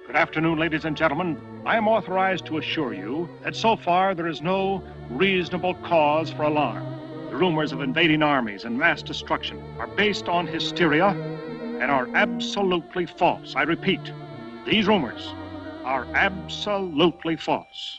Good afternoon, ladies and gentlemen. I am authorized to assure you that so far there is no reasonable cause for alarm. The rumors of invading armies and mass destruction are based on hysteria and are absolutely false. I repeat, these rumors are absolutely false.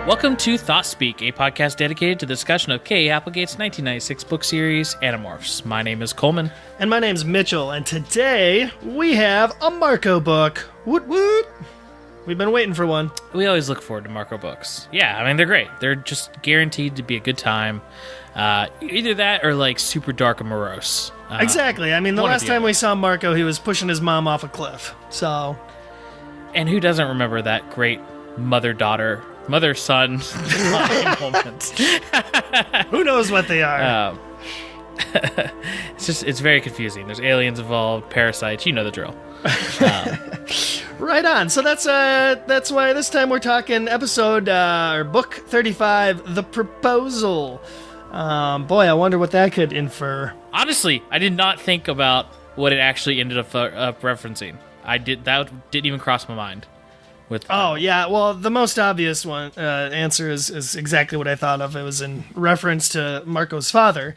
Welcome to Thoughtspeak, a podcast dedicated to the discussion of K. Applegate's 1996 book series, Animorphs. My name is Coleman. And my name's Mitchell, and today we have a Marco book. Woot woot! We've been waiting for one. We always look forward to Marco books. Yeah, I mean, they're great. They're just guaranteed to be a good time. Either that or, like, super dark and morose. Exactly. I mean, the last time we saw Marco, he was pushing his mom off a cliff, so... And who doesn't remember that great mother-son moment? Who knows what they are? It's very confusing. There's aliens involved, parasites, you know the drill. Right on. So that's why this time we're talking episode or book 35, The Proposal. Boy, I wonder what that could infer. Honestly, I did not think about what it actually ended up referencing. That didn't even cross my mind. Yeah, well, the most obvious one answer is exactly what I thought of. It was in reference to Marco's father,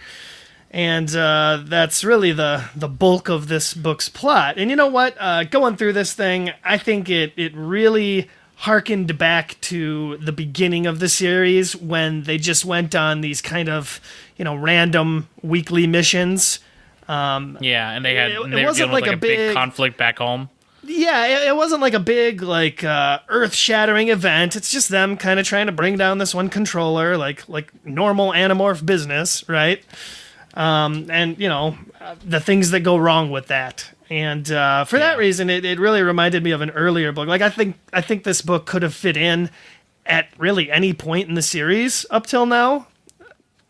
and that's really the bulk of this book's plot. And you know what? Going through this thing, I think it really harkened back to the beginning of the series when they just went on these kind of, random weekly missions. And they were wasn't dealing with a big conflict back home. Yeah, it wasn't like a big, earth-shattering event. It's just them kind of trying to bring down this one controller, like normal Animorph business, right? The things that go wrong with that. And for that reason, it really reminded me of an earlier book. Like, I think this book could have fit in at really any point in the series up till now.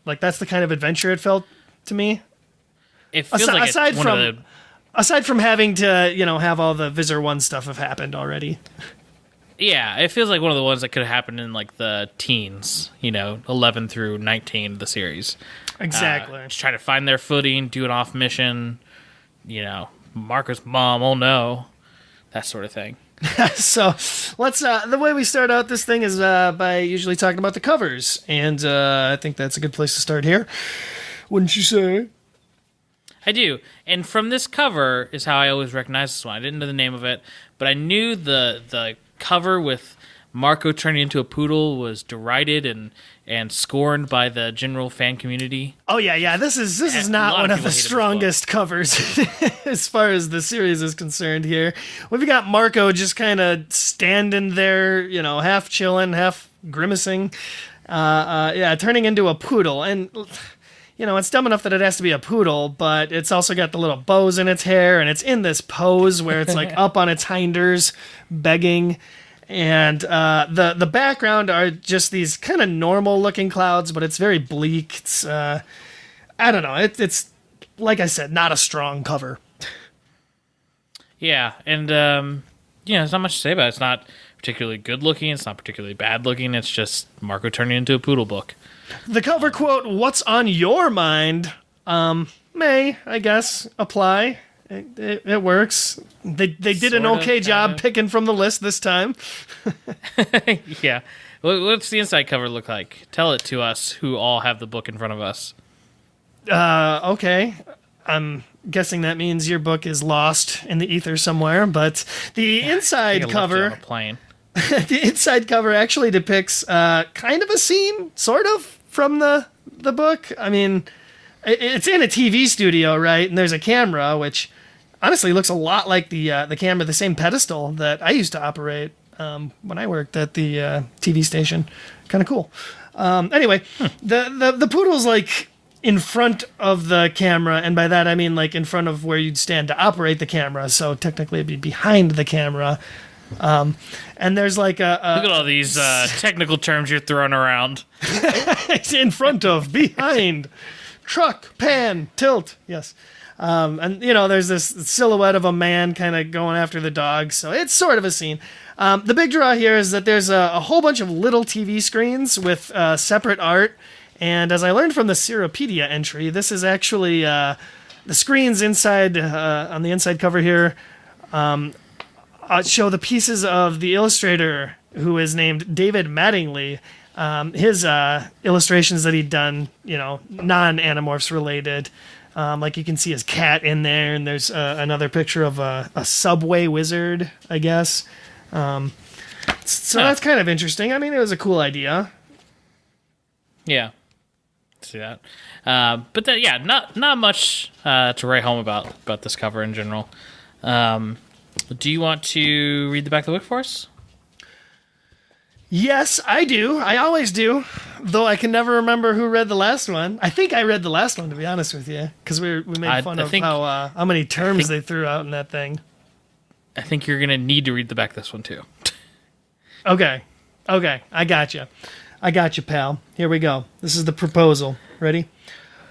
Like, that's the kind of adventure it felt to me. It feels Aside from having to, have all the Visor 1 stuff have happened already. Yeah, it feels like one of the ones that could have happened in, the teens, 11 through 19 of the series. Exactly. Just trying to find their footing, do an off mission, Marco's mom, oh no, that sort of thing. So, let's, the way we start out this thing is by usually talking about the covers, and I think that's a good place to start here. Wouldn't you say? I do. And from this cover is how I always recognize this one. I didn't know the name of it, but I knew the cover with Marco turning into a poodle was derided and scorned by the general fan community. Oh yeah. This is not one of the strongest covers as far as the series is concerned here. We've got Marco just kind of standing there, half chilling, half grimacing, turning into a poodle. And it's dumb enough that it has to be a poodle, but it's also got the little bows in its hair, and it's in this pose where it's up on its hinders, begging. And the background are just these kind of normal looking clouds, but it's very bleak. It's I don't know. It's like I said, not a strong cover. Yeah, and there's not much to say about it. It's not particularly good looking. It's not particularly bad looking. It's just Marco turning into a poodle book. The cover quote, "What's on your mind?" May, I guess, apply. It works. They did an okay job picking from the list this time. Yeah. What's the inside cover look like? Tell it to us who all have the book in front of us. Okay. I'm guessing that means your book is lost in the ether somewhere, but the inside cover... on a plane. The inside cover actually depicts kind of a scene, sort of, from the book. I mean, it's in a TV studio, right? And there's a camera, which honestly looks a lot like the camera, the same pedestal that I used to operate when I worked at the TV station. Kind of cool. Anyway, the poodle's in front of the camera, and by that I mean in front of where you'd stand to operate the camera. So technically it'd be behind the camera. And there's look at all these technical terms you're throwing around. It's in front of, behind, truck, pan, tilt. Yes. And there's this silhouette of a man kind of going after the dog. So it's sort of a scene. The big draw here is that there's a whole bunch of little TV screens with separate art. And as I learned from the Seropedia entry, this is actually the screens inside on the inside cover here show the pieces of the illustrator who is named David Mattingly. His illustrations that he'd done, non-Animorphs related. Like you can see his cat in there, and there's another picture of a subway wizard, I guess. So that's kind of interesting. I mean, it was a cool idea. Yeah, see that. But not much to write home about this cover in general. Do you want to read the back of the book for us? Yes, I do. I always do. Though I can never remember who read the last one. I think I read the last one, to be honest with you, because we made fun of how many terms they threw out in that thing. I think you're going to need to read the back of this one, too. Okay. I got you, pal. Here we go. This is the proposal. Ready?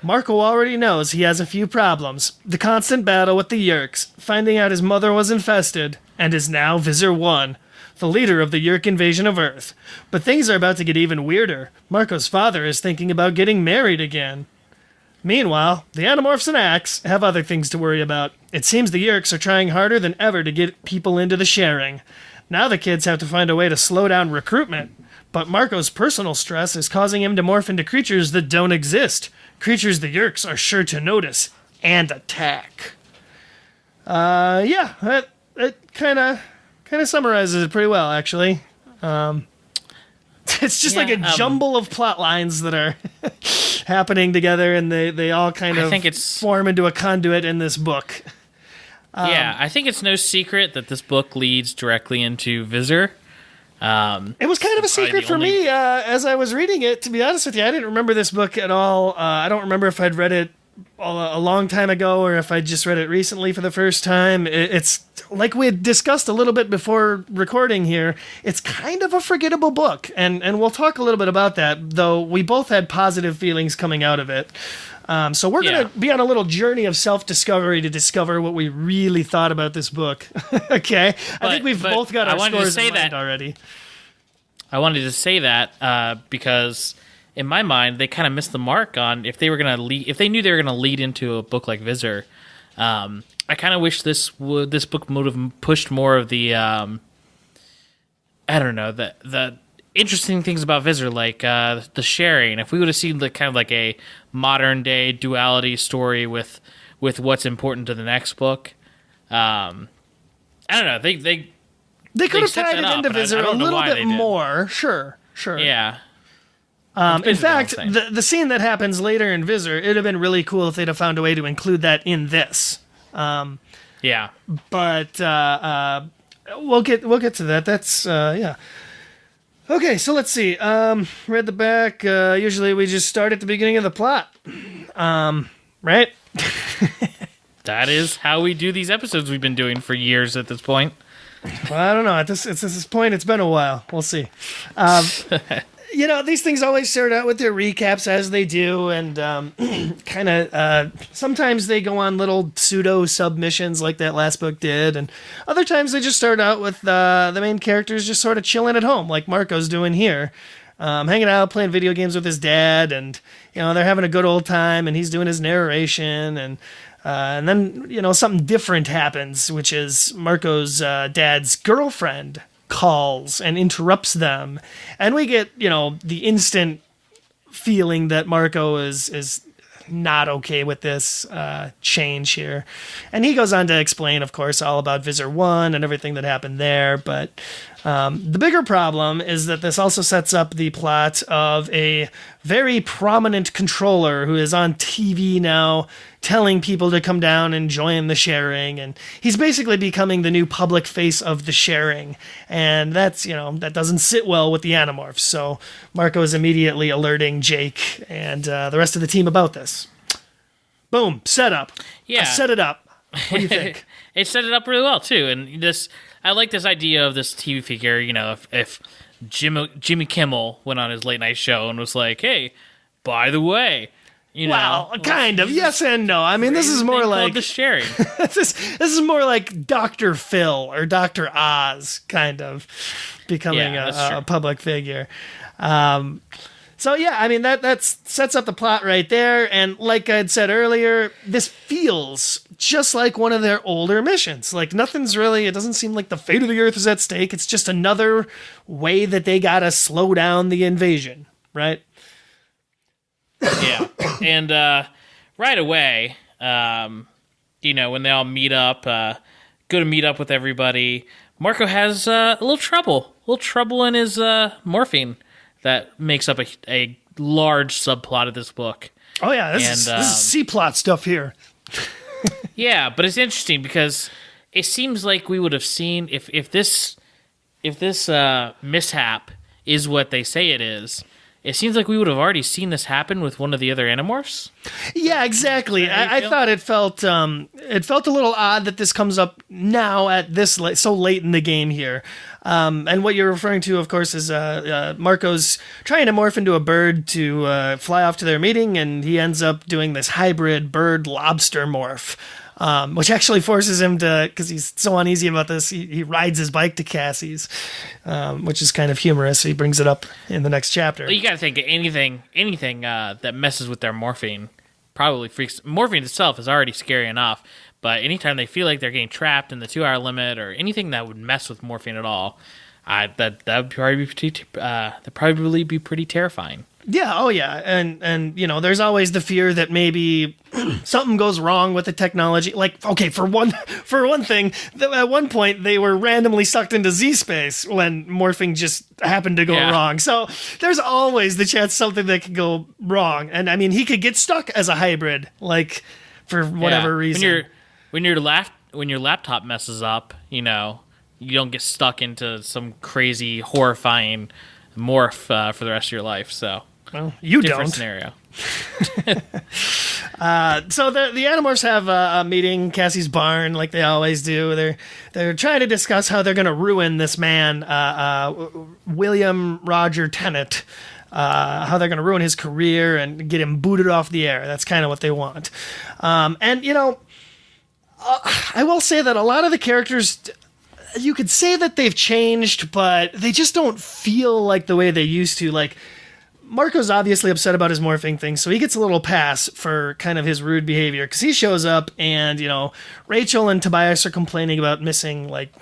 Marco already knows he has a few problems. The constant battle with the Yeerks, finding out his mother was infested, and is now Visor 1. The leader of the Yeerk invasion of Earth. But things are about to get even weirder. Marco's father is thinking about getting married again. Meanwhile, the Animorphs and Axe have other things to worry about. It seems the Yeerks are trying harder than ever to get people into the sharing. Now the kids have to find a way to slow down recruitment. But Marco's personal stress is causing him to morph into creatures that don't exist. Creatures the Yeerks are sure to notice and attack. That kind of summarizes it pretty well, actually. It's just like a jumble of plot lines that are happening together, and they all kind of form into a conduit in this book. I think it's no secret that this book leads directly into Visor. It was kind of a secret for me as I was reading it, to be honest with you. I didn't remember this book at all. I don't remember if I'd read it a long time ago or if I just read it recently for the first time. It's like we had discussed a little bit before recording here. It's kind of a forgettable book, and we'll talk a little bit about that, though we both had positive feelings coming out of it. So we're going to be on a little journey of self-discovery to discover what we really thought about this book. Okay? I think we've both got our scores in mind already. I wanted to say that because in my mind, they kind of missed the mark on if they were going to lead. If they knew they were going to lead into a book like Visor, I kind of wish this book would have pushed more of the the interesting things about Visor, like the sharing. If we would have seen kind of like a modern day duality story with what's important to the next book, I don't know. They could have tied it into Visor a little bit more. Sure. Yeah. In fact, the scene that happens later in Visor, it'd have been really cool if they'd have found a way to include that in this. Yeah. But we'll get to that. That's yeah. Okay, so let's see. Read the back. Usually we just start at the beginning of the plot. Right? That is how we do these episodes we've been doing for years at this point. Well, I don't know. At this point, it's been a while. We'll see. These things always start out with their recaps, as they do, and kind of sometimes they go on little pseudo submissions like that last book did, and other times they just start out with the main characters just sort of chilling at home, like Marco's doing here, hanging out, playing video games with his dad, and they're having a good old time, and he's doing his narration, and then something different happens, which is Marco's dad's girlfriend calls and interrupts them, and we get the instant feeling that Marco is not okay with this change here, and he goes on to explain, of course, all about Visor 1 and everything that happened there. But the bigger problem is that this also sets up the plot of a very prominent controller who is on TV now telling people to come down and join the sharing, and he's basically becoming the new public face of the sharing, and that's that doesn't sit well with the Animorphs. So Marco is immediately alerting Jake and the rest of the team about this. Boom, set up. Yeah, I set it up. What do you think? It set it up really well too, and I like this idea of this TV figure. If Jimmy Kimmel went on his late night show and was like, "Hey, by the way, You know? Well, kind of. Yes and no. I mean, this is more like the sharing. this is more like Dr. Phil or Dr. Oz, kind of becoming a public figure. So yeah, I mean that sets up the plot right there, and like I had said earlier, this feels just like one of their older missions. Like it doesn't seem like the fate of the Earth is at stake. It's just another way that they gotta slow down the invasion, right? Yeah, and right away, when they all meet up, go to meet up with everybody, Marco has a little trouble in his morphine. That makes up a large subplot of this book. Oh yeah, this is C-plot stuff here. Yeah, but it's interesting because it seems like we would have seen if this mishap is what they say it is. It seems like we would have already seen this happen with one of the other Animorphs. Yeah, exactly. I thought it felt a little odd that this comes up now at this so late in the game here. And what you're referring to, of course, is Marco's trying to morph into a bird to fly off to their meeting, and he ends up doing this hybrid bird-lobster morph. Which actually forces him to, because he's so uneasy about this, he rides his bike to Cassie's, which is kind of humorous. So he brings it up in the next chapter. Well, you got to think anything that messes with their morphine probably freaks. Morphine itself is already scary enough, but anytime they feel like they're getting trapped in the 2-hour limit or anything that would mess with morphine at all, that would probably be pretty terrifying. Yeah, oh yeah, and there's always the fear that maybe something goes wrong with the technology. Like, okay, for one thing, at one point they were randomly sucked into Z-space when morphing just happened to go wrong. So there's always the chance something that could go wrong. And I mean, he could get stuck as a hybrid, like for whatever reason. When your laptop messes up, you don't get stuck into some crazy, horrifying morph for the rest of your life. So. Well, you different don't. Scenario. So the Animorphs have a meeting, Cassie's barn, like they always do. They're trying to discuss how they're going to ruin this man, William Roger Tennant. How they're going to ruin his career and get him booted off the air. That's kind of what they want. I will say that a lot of the characters, you could say that they've changed, but they just don't feel like the way they used to. Like, Marco's obviously upset about his morphing thing, so he gets a little pass for kind of his rude behavior, because he shows up and, Rachel and Tobias are complaining about missing, like,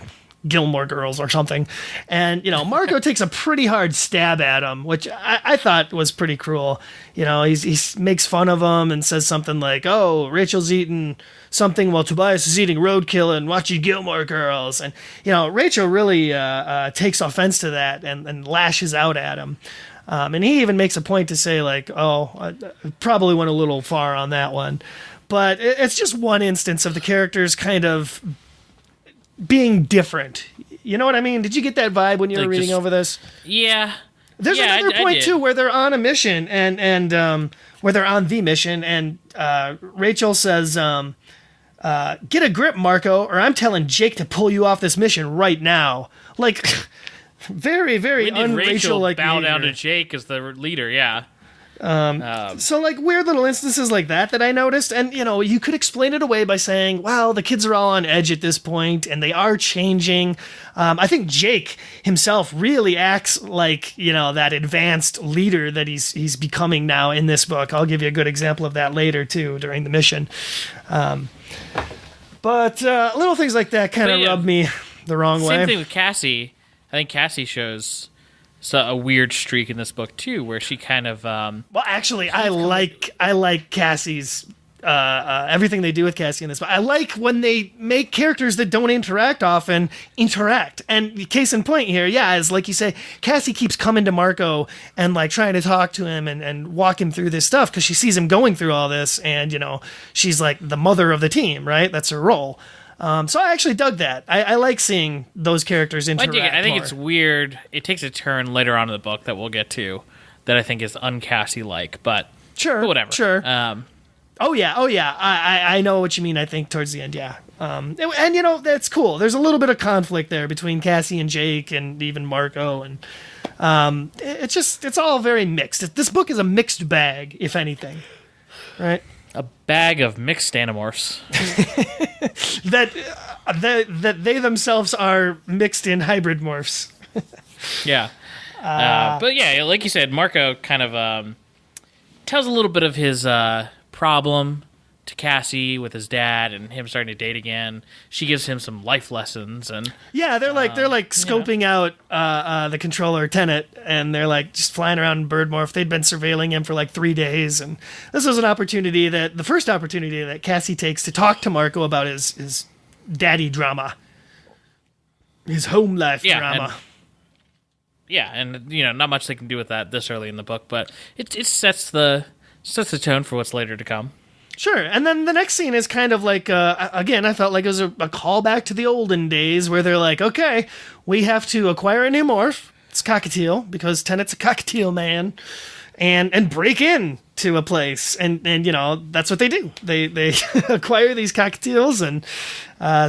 Gilmore Girls or something. And, Marco takes a pretty hard stab at him, which I thought was pretty cruel. He makes fun of him and says something like, oh, Rachel's eating something while Tobias is eating roadkill and watching Gilmore Girls. And, Rachel really takes offense to that and lashes out at him. And he even makes a point to say, like, oh, I probably went a little far on that one. But it's just one instance of the characters kind of being different. You know what I mean? Did you get that vibe when you were reading over this? Yeah. There's another point, too, where they're on a mission, and where they're on the mission, and Rachel says, get a grip, Marco, or I'm telling Jake to pull you off this mission right now. Like... Very, very un-Rachel like bow down to Jake as the leader, yeah. So, like, weird little instances like that I noticed. And, you could explain it away by saying, well, the kids are all on edge at this point, and they are changing. I think Jake himself really acts like, that advanced leader that he's becoming now in this book. I'll give you a good example of that later, too, during the mission. But little things like that kind of rub me the wrong way. Same thing with Cassie. I think Cassie shows a weird streak in this book too, where she kind of. Well, actually, I like Cassie's everything they do with Cassie in this. But I like when they make characters that don't interact often interact. And case in point here, is like you say, Cassie keeps coming to Marco and like trying to talk to him and walk him through this stuff because she sees him going through all this, and she's like the mother of the team, right? That's her role. So I actually dug that. I like seeing those characters interact. I think it's weird. It takes a turn later on in the book that we'll get to that I think is un-Cassie-like, but whatever. Sure. Oh yeah. I know what you mean. I think towards the end, yeah. And that's cool. There's a little bit of conflict there between Cassie and Jake and even Marco, and it's all very mixed. This book is a mixed bag, if anything. right? A bag of mixed Animorphs. that they themselves are mixed in hybrid morphs. Yeah. But yeah, like you said, Marco kind of tells a little bit of his problem to Cassie with his dad and him starting to date again. She gives him some life lessons, and yeah, they're scoping out the controller Tenet, and they're like just flying around in bird morph. They'd been surveilling him for like 3 days, and this was the first opportunity that Cassie takes to talk to Marco about his daddy drama, his home life drama. And not much they can do with that this early in the book, but it sets the tone for what's later to come. Sure, and then the next scene is kind of like, again, I felt like it was a callback to the olden days where they're like, okay, we have to acquire a new morph. It's Cockatiel, because Tenet's a Cockatiel man, and break in to a place. And that's what they do. They acquire these Cockatiels and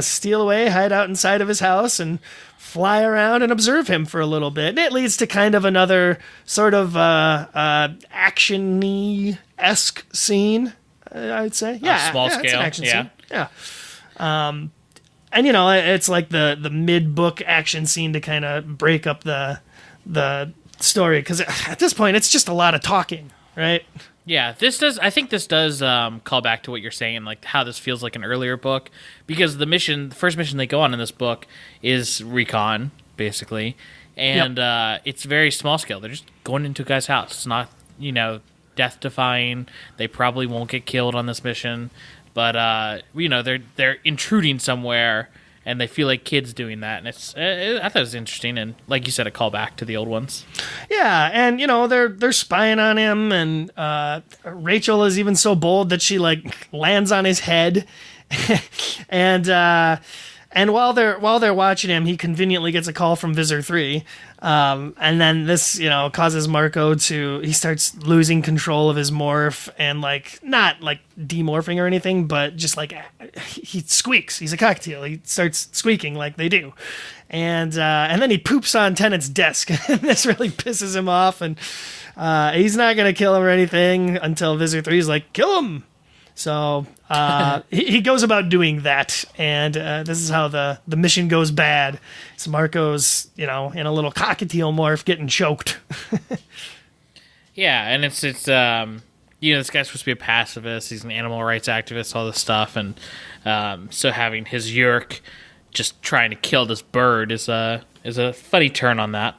steal away, hide out inside of his house, and fly around and observe him for a little bit. And it leads to kind of another sort of action-y-esque scene, I would say. Yeah, small scale. It's an action scene. Yeah. And it's like the mid-book action scene to kind of break up the story, because at this point it's just a lot of talking, right? Yeah, I think this does call back to what you're saying, like how this feels like an earlier book, because the first mission they go on in this book is recon, basically, and it's very small scale. They're just going into a guy's house. It's not, death-defying. They probably won't get killed on this mission, but they're intruding somewhere, and they feel like kids doing that, and I thought it was interesting, and like you said, a callback to the old ones. Yeah, and they're spying on him, and Rachel is even so bold that she like lands on his head, and while they're watching him, he conveniently gets a call from Visor 3. And then this, causes Marco he starts losing control of his morph, and like, not like demorphing or anything, but just like he squeaks. He's a Cockatiel. He starts squeaking like they do. And then he poops on Tenet's desk. And this really pisses him off. And he's not going to kill him or anything until Visor 3 is like, kill him. So he goes about doing that, and this is how the mission goes bad. So Marco's, in a little Cockatiel morph getting choked. Yeah, and it's this guy's supposed to be a pacifist. He's an animal rights activist, all this stuff, and so having his Yerk just trying to kill this bird is a funny turn on that.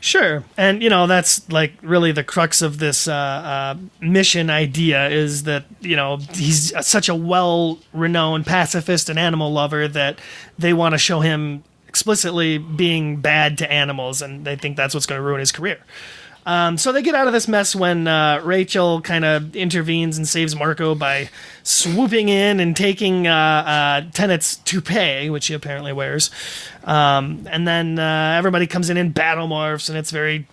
Sure, and that's like really the crux of this mission idea, is that he's such a well-renowned pacifist and animal lover that they want to show him explicitly being bad to animals, and they think that's what's going to ruin his career. So they get out of this mess when Rachel kind of intervenes and saves Marco by swooping in and taking Tenet's toupee, which he apparently wears. And then everybody comes in battle morphs, and it's very,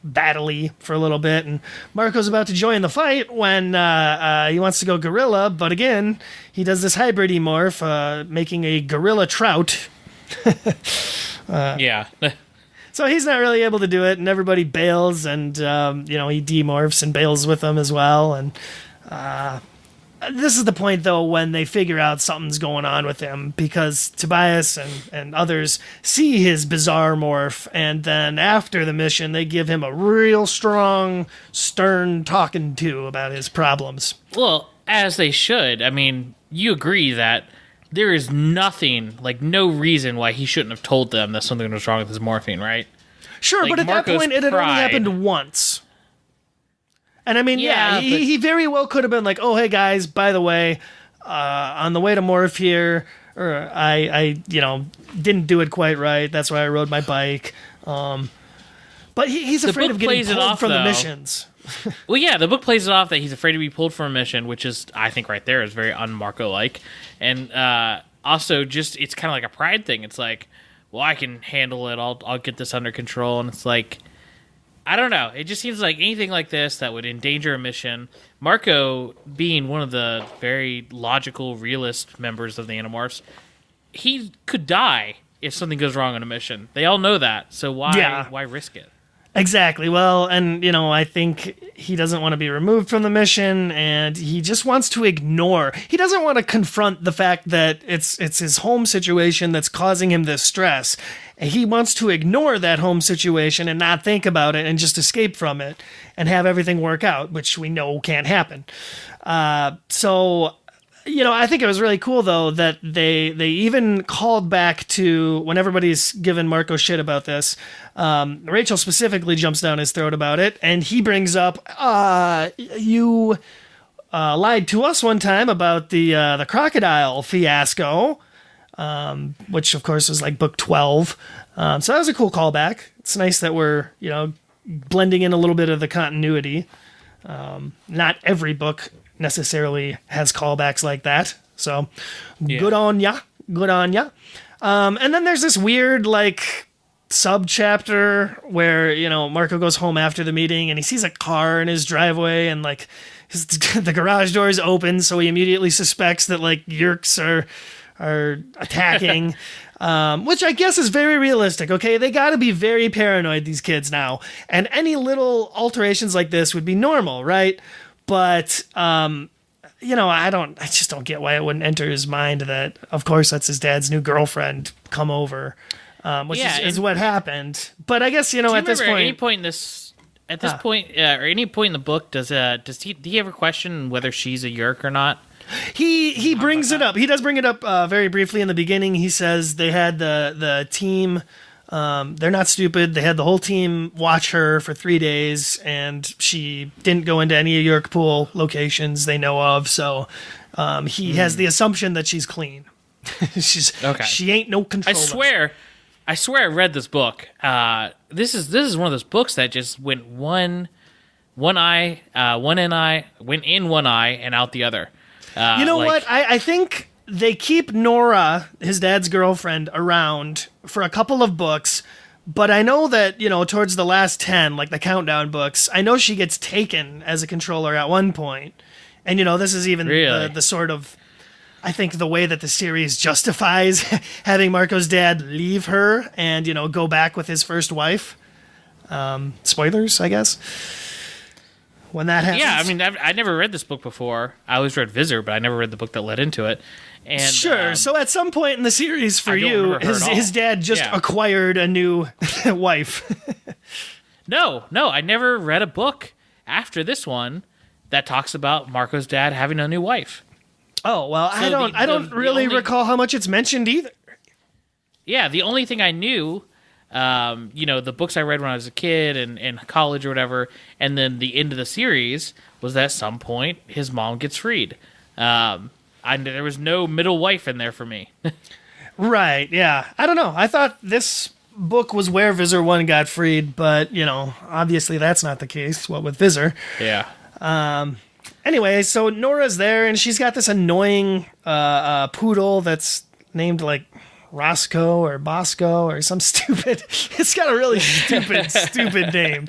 battle-y for a little bit. And Marco's about to join the fight when he wants to go gorilla, but again, he does this hybrid morph, making a gorilla trout. Yeah. So he's not really able to do it, and everybody bails, and, he demorphs and bails with them as well. And this is the point, though, when they figure out something's going on with him, because Tobias and others see his bizarre morph, and then after the mission, they give him a real strong, stern talking to about his problems. Well, as they should. I mean, you agree that there is nothing, like no reason why he shouldn't have told them that something was wrong with his morphine, right? Sure, like but at Marco's that point, it had only pride. happened once. And I mean, he very well could have been like, oh, hey guys, by the way, on the way to Morph here, or I didn't do it quite right. That's why I rode my bike. But he's afraid of getting pulled from the missions. Well, yeah, the book plays it off that he's afraid to be pulled from a mission, which is, I think, right there is very un-Marco-like. And also, just it's kind of like a pride thing. It's like, well, I can handle it. I'll get this under control. And it's like, I don't know. It just seems like anything like this that would endanger a mission. Marco, being one of the very logical, realist members of the Animorphs, he could die if something goes wrong on a mission. They all know that. So why risk it? Exactly. Well, and, I think he doesn't want to be removed from the mission, and he just wants to ignore. He doesn't want to confront the fact that it's his home situation that's causing him this stress. He wants to ignore that home situation and not think about it and just escape from it and have everything work out, which we know can't happen. So I think it was really cool, though, that they even called back to when everybody's giving Marco shit about this. Rachel specifically jumps down his throat about it, and he brings up, you lied to us one time about the crocodile fiasco, which, of course, was like book 12. So that was a cool callback. It's nice that we're, blending in a little bit of the continuity. Not every book necessarily has callbacks like that. So good on ya. And then there's this weird sub chapter where, Marco goes home after the meeting and he sees a car in his driveway and the garage door is open. So he immediately suspects that Yerks are attacking, which I guess is very realistic. Okay. They got to be very paranoid, these kids now. And any little alterations like this would be normal, right? But, I just don't get why it wouldn't enter his mind that, of course, that's his dad's new girlfriend come over, which is what happened. But I guess, at this point, any point in the book, does he ever question whether she's a Yerk or not? He brings it up. He does bring it up very briefly in the beginning. He says they had the team. They're not stupid. They had the whole team watch her for 3 days, and she didn't go into any Yerk pool locations they know of. So he has the assumption that she's clean. She ain't no controller. I swear I read this book. This is one of those books that just went one eye went in one eye and out the other. What? I think they keep Nora, his dad's girlfriend, around for a couple of books, but I know that, towards the last 10, the countdown books, I know she gets taken as a controller at one point. And, this is even the sort of, I think, the way that the series justifies having Marco's dad leave her and, go back with his first wife. Spoilers, I guess. When that happens. Yeah, I mean, I never read this book before. I always read Visor, but I never read the book that led into it. And, sure. So at some point in the series for you, his dad just acquired a new wife. No, I never read a book after this one that talks about Marco's dad having a new wife. Oh, well, so I don't really recall how much it's mentioned either. Yeah, the only thing I knew, the books I read when I was a kid and in college or whatever, and then the end of the series was that at some point his mom gets freed. There was no middle wife in there for me. Right, yeah. I don't know. I thought this book was where Visor 1 got freed, but, obviously that's not the case. What with Visor? Yeah. Anyway, so Nora's there, and she's got this annoying poodle that's named, Roscoe or Bosco or some stupid... It's got a really stupid name.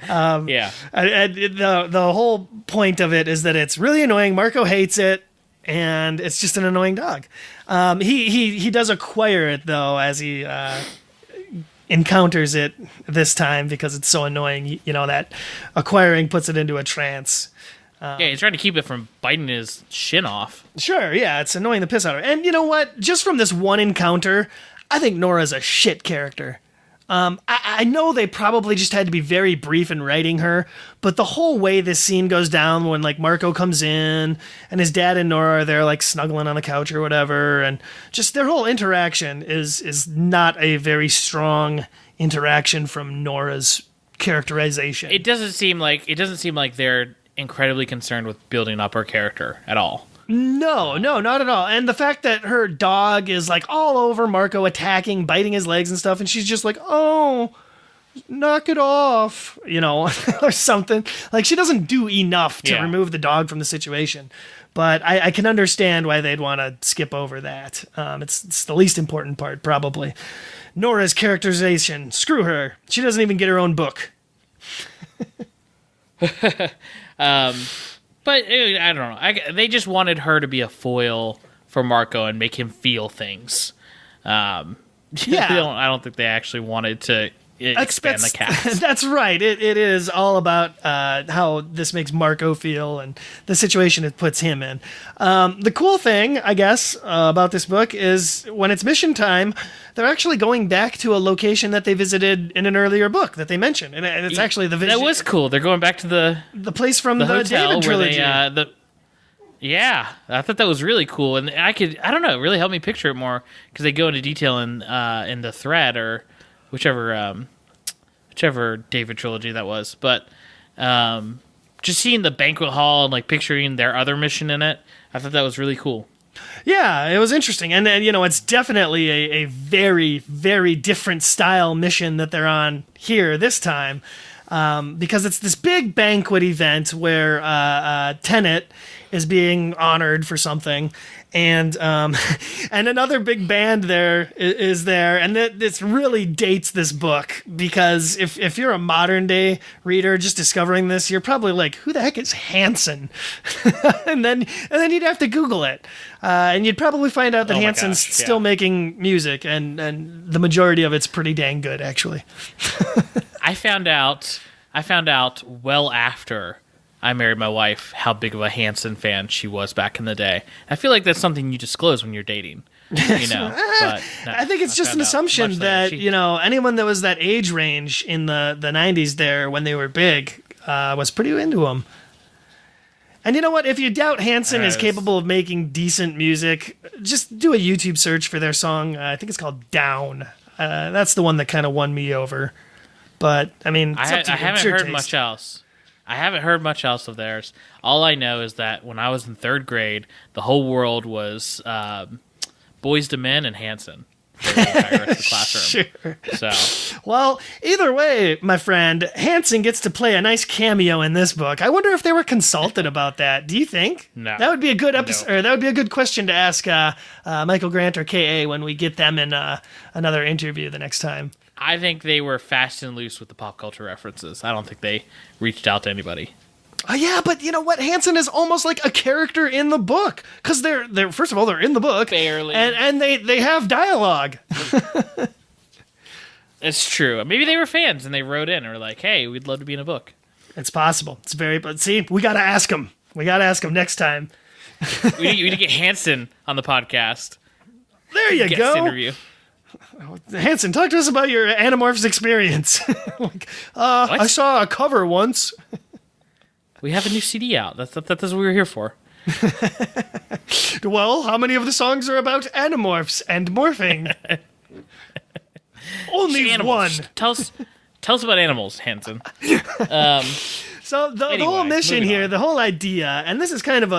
Yeah. The whole point of it is that it's really annoying. Marco hates it. And it's just an annoying dog. He does acquire it, though, as he encounters it this time because it's so annoying. That acquiring puts it into a trance. He's trying to keep it from biting his shin off. Sure, yeah, it's annoying the piss out of her. And you know what? Just from this one encounter, I think Nora's a shit character. I know they probably just had to be very brief in writing her, but the whole way this scene goes down when Marco comes in and his dad and Nora are there snuggling on the couch or whatever, and just their whole interaction is not a very strong interaction from Nora's characterization. It doesn't seem like they're incredibly concerned with building up her character at all. No, not at all. And the fact that her dog is all over Marco, attacking, biting his legs and stuff, and she's just oh, knock it off, or something. She doesn't do enough to remove the dog from the situation. But I can understand why they'd want to skip over that. It's the least important part, probably. Nora's characterization. Screw her. She doesn't even get her own book. But I don't know. They just wanted her to be a foil for Marco and make him feel things. Yeah. I don't think they actually wanted to expand the cast. That's right. It is all about how this makes Marco feel and the situation it puts him in. The cool thing, I guess, about this book is when it's mission time, they're actually going back to a location that they visited in an earlier book that they mentioned, and it's actually the vision. That was cool. They're going back to the place from the hotel David trilogy. Yeah, I thought that was really cool, and I don't know, it really helped me picture it more because they go into detail in the thread or whichever David trilogy that was. But just seeing the banquet hall and like picturing their other mission in it, I thought that was really cool. Yeah, it was interesting, and it's definitely a very, very different style mission that they're on here this time, because it's this big banquet event where Tenet is being honored for something, and another big band there is there, and this really dates this book, because if you're a modern day reader just discovering this, you're probably like, who the heck is Hanson? and then you'd have to Google it, and you'd probably find out that Hanson's still making music, and the majority of it's pretty dang good, actually. I found out well after I married my wife how big of a Hanson fan she was back in the day. I feel like that's something you disclose when you're dating, you know. But no, I think it's just an assumption that anyone that was that age range in the 90s there when they were big was pretty into them. And you know what? If you doubt Hanson is capable of making decent music, just do a YouTube search for their song. I think it's called Down. That's the one that kind of won me over. But I mean, I haven't heard much else. I haven't heard much else of theirs. All I know is that when I was in third grade, the whole world was Boyz II Men and Hanson. The entire rest of the classroom. Sure. So, well, either way, my friend, Hanson gets to play a nice cameo in this book. I wonder if they were consulted about that. Do you think? No. That would be a good episode, or that would be a good question to ask Michael Grant or K.A. when we get them in another interview the next time. I think they were fast and loose with the pop culture references. I don't think they reached out to anybody. Yeah, but you know what? Hanson is almost like a character in the book, because they're first of all, they're in the book, barely, and they have dialogue. It's true. Maybe they were fans and they wrote in and were like, "Hey, we'd love to be in a book." It's possible. But see, we gotta ask them. We gotta ask them next time. we need to get Hanson on the podcast. There you Guest go. Interview. Hanson, talk to us about your Animorphs experience. I saw a cover once. We have a new CD out. That's what we were here for. Well, how many of the songs are about Animorphs and morphing? Only one. Tell us about animals, Hanson. So the whole mission here, the whole idea, and this is kind of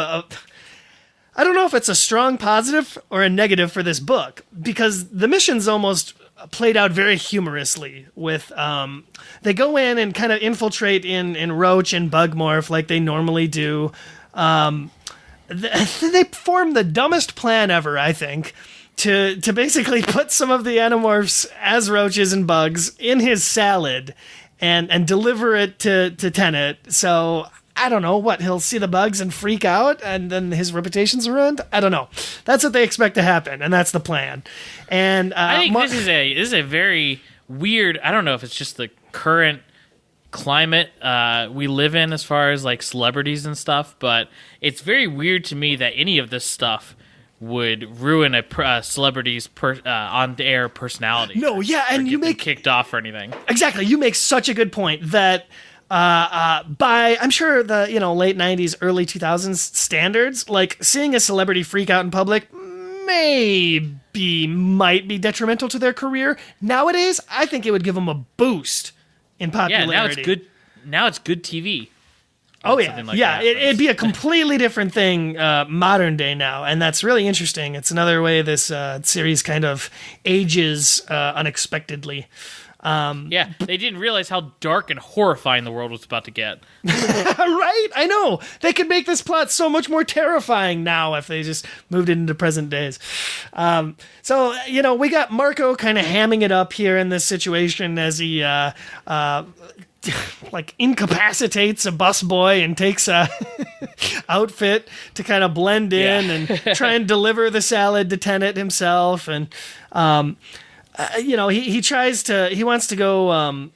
I don't know if it's a strong positive or a negative for this book, because the mission's almost played out very humorously with they go in and kind of infiltrate in Roach and Bugmorph like they normally do. They form the dumbest plan ever, I think, to basically put some of the Animorphs as roaches and bugs in his salad and deliver it to Tenet. So I don't know what, he'll see the bugs and freak out and then his reputation's ruined. I don't know. That's what they expect to happen, and that's the plan. And I think this is a very weird, I don't know if it's just the current climate we live in as far as like celebrities and stuff, but it's very weird to me that any of this stuff would ruin a celebrity's on-air personality. No, yeah, and you make kicked off or anything. Exactly, you make such a good point that by I'm sure the late 90s, early 2000s standards, like seeing a celebrity freak out in public might be detrimental to their career. Nowadays, I think it would give them a boost in popularity. Yeah, now it's good TV. Oh yeah, it'd be a completely different thing modern day now, and that's really interesting. It's another way this series kind of ages unexpectedly. Yeah, they didn't realize how dark and horrifying the world was about to get. Right? I know. They could make this plot so much more terrifying now if they just moved it into present days. So, we got Marco kind of hamming it up here in this situation as he incapacitates a busboy and takes a outfit to kind of blend in and try and deliver the salad to Tenet himself. And he wants to go.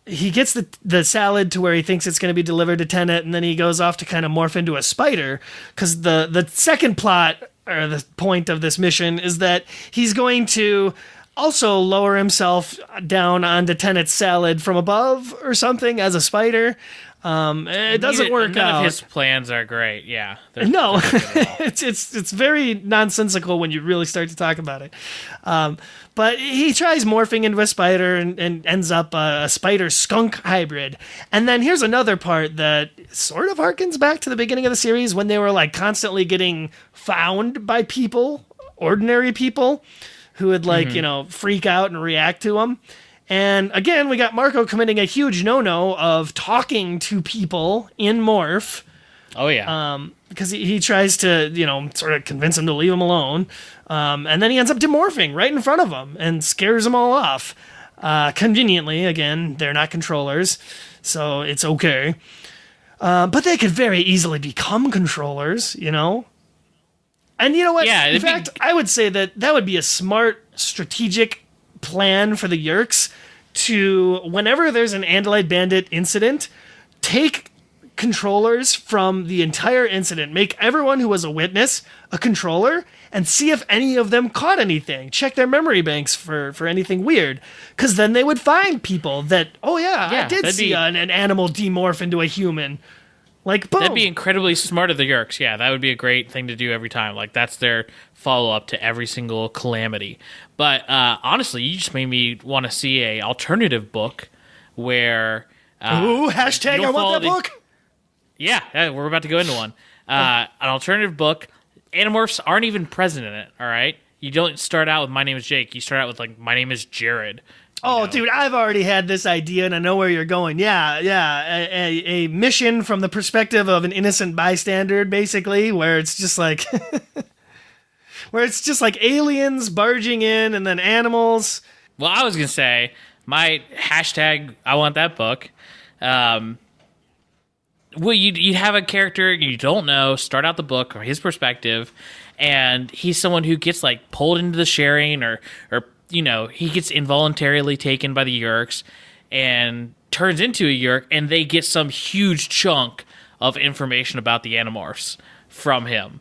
He gets the salad to where he thinks it's going to be delivered to Tenet, and then he goes off to kind of morph into a spider, because the second plot, or the point of this mission, is that he's going to also lower himself down onto Tenet's salad from above or something as a spider. It doesn't work out. None of his plans are great. Yeah. No, it's very nonsensical when you really start to talk about it. But he tries morphing into a spider and ends up a spider-skunk hybrid. And then here's another part that sort of harkens back to the beginning of the series, when they were like constantly getting found by people, ordinary people, who would freak out and react to them. And again, we got Marco committing a huge no-no of talking to people in Morph. Oh, yeah. Because he tries to, sort of convince him to leave him alone. And then he ends up demorphing right in front of them and scares them all off. Conveniently, again, they're not controllers, so it's okay. But they could very easily become controllers, And you know what? Yeah, in fact, I would say that would be a smart, strategic plan for the Yeerks to, whenever there's an Andalite Bandit incident, take controllers from the entire incident, make everyone who was a witness a controller, and see if any of them caught anything. Check their memory banks for anything weird, because then they would find people that, I did see an animal demorph into a human. Like, boom. That'd be incredibly smart of the Yeerks. Yeah, that would be a great thing to do every time. Like, that's their follow-up to every single calamity. But honestly, you just made me want to see a alternative book where... hashtag I want that book! Yeah, we're about to go into one. An alternative book. Animorphs aren't even present in it, all right? You don't start out with "My name is Jake." You start out with, "My name is Jared." Dude, I've already had this idea, and I know where you're going. Yeah. A mission from the perspective of an innocent bystander, basically, where it's just like... where it's just like aliens barging in, and then animals. Well, I was going to say, my hashtag, I want that book. Well, you'd have a character you don't know, start out the book from his perspective, and he's someone who gets, pulled into the sharing, or he gets involuntarily taken by the Yeerks and turns into a Yeerk, and they get some huge chunk of information about the Animorphs from him.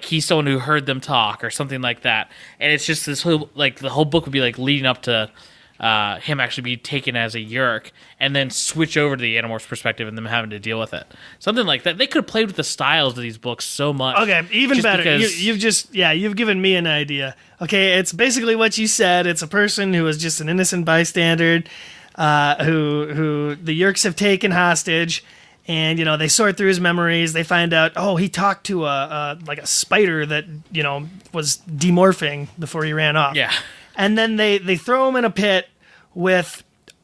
He's someone who heard them talk or something like that. And it's just this whole, the whole book would be, leading up to him actually be taken as a Yeerk and then switch over to the Animorphs perspective and them having to deal with it. Something like that. They could have played with the styles of these books so much. Okay, even better. You've given me an idea. Okay, it's basically what you said. It's a person who is just an innocent bystander who the Yeerks have taken hostage. And, they sort through his memories. They find out, he talked to a spider that, was demorphing before he ran off. Yeah. And then they throw him in a pit with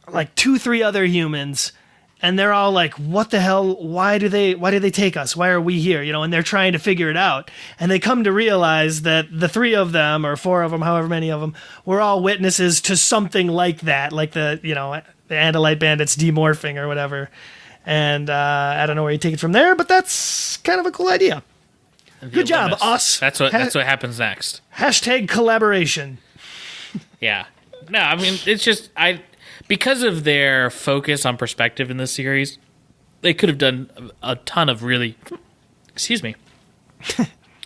2-3 other humans. And they're all like, what the hell? Why did they take us? Why are we here? And they're trying to figure it out. And they come to realize that the 3 of them, or 4 of them, however many of them, were all witnesses to something like that. Like the Andalite Bandits demorphing or whatever. And I don't know where you take it from there, but that's kind of a cool idea. Good job, us. That's what happens next. Hashtag collaboration. Yeah. No, I mean, it's just because of their focus on perspective in this series, they could have done a ton of really... Excuse me.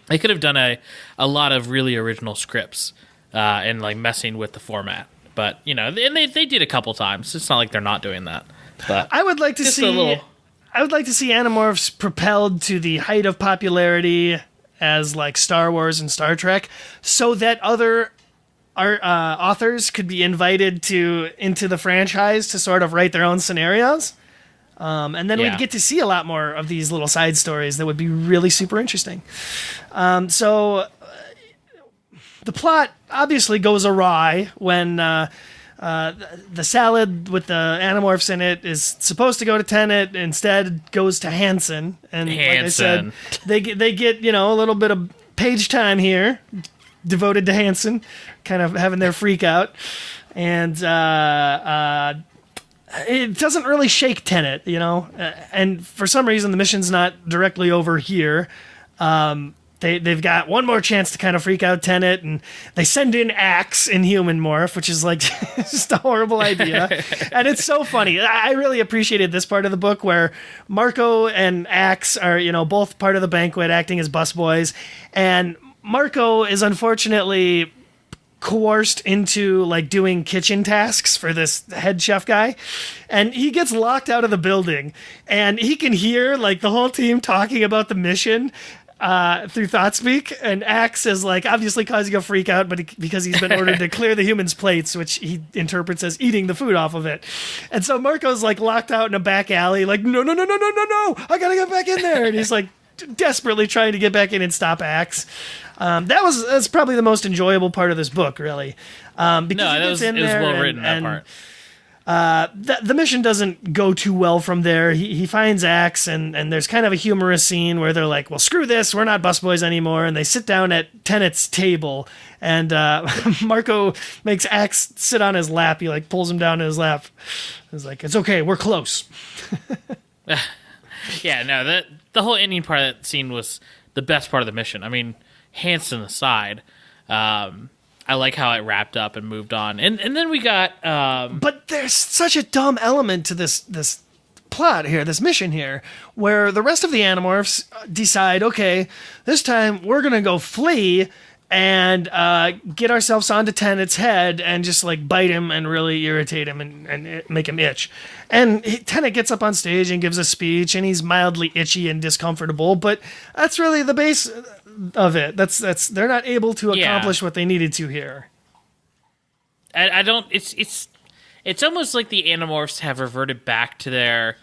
They could have done a lot of really original scripts and messing with the format. But, and they did a couple times. It's not like they're not doing that. But I would like to see Animorphs propelled to the height of popularity as Star Wars and Star Trek, so that other authors could be invited into the franchise to sort of write their own scenarios, and then we'd get to see a lot more of these little side stories that would be really super interesting. So the plot obviously goes awry when. The salad with the Animorphs in it is supposed to go to Tenet, instead goes to Hansen. And like I said, they get a little bit of page time here devoted to Hansen, kind of having their freak out. And it doesn't really shake Tenet, and for some reason the mission's not directly over here. they've got one more chance to kind of freak out Tenet, and they send in Axe in human morph, which is like just a horrible idea. And it's so funny. I really appreciated this part of the book where Marco and Axe are, both part of the banquet acting as busboys. And Marco is unfortunately coerced into like doing kitchen tasks for this head chef guy, and he gets locked out of the building, and he can hear like the whole team talking about the mission through Thoughtspeak, and Axe is like obviously causing a freak out, but because he's been ordered to clear the humans' plates, which he interprets as eating the food off of it. And so Marco's like locked out in a back alley, like no, I gotta get back in there, and he's like desperately trying to get back in and stop Axe. That's probably the most enjoyable part of this book, really. Because it was well written, that part. The mission doesn't go too well from there. He finds Axe, and there's kind of a humorous scene where they're like, well, screw this, we're not busboys anymore, and they sit down at Tenet's table, and Marco makes Axe sit on his lap. He like pulls him down in his lap. He's like, it's okay, we're close. Yeah, no, the whole ending part of that scene was the best part of the mission. I mean, Hanson aside, I like how it wrapped up and moved on. And then we got... But there's such a dumb element to this plot here, this mission here, where the rest of the Animorphs decide, okay, this time we're going to go flee and get ourselves onto Tenet's head and just like bite him and really irritate him and make him itch. And Tenet gets up on stage and gives a speech, and he's mildly itchy and discomfortable, but that's really the base of it. That's they're not able to accomplish what they needed to here. I don't. It's almost like the Animorphs have reverted back to their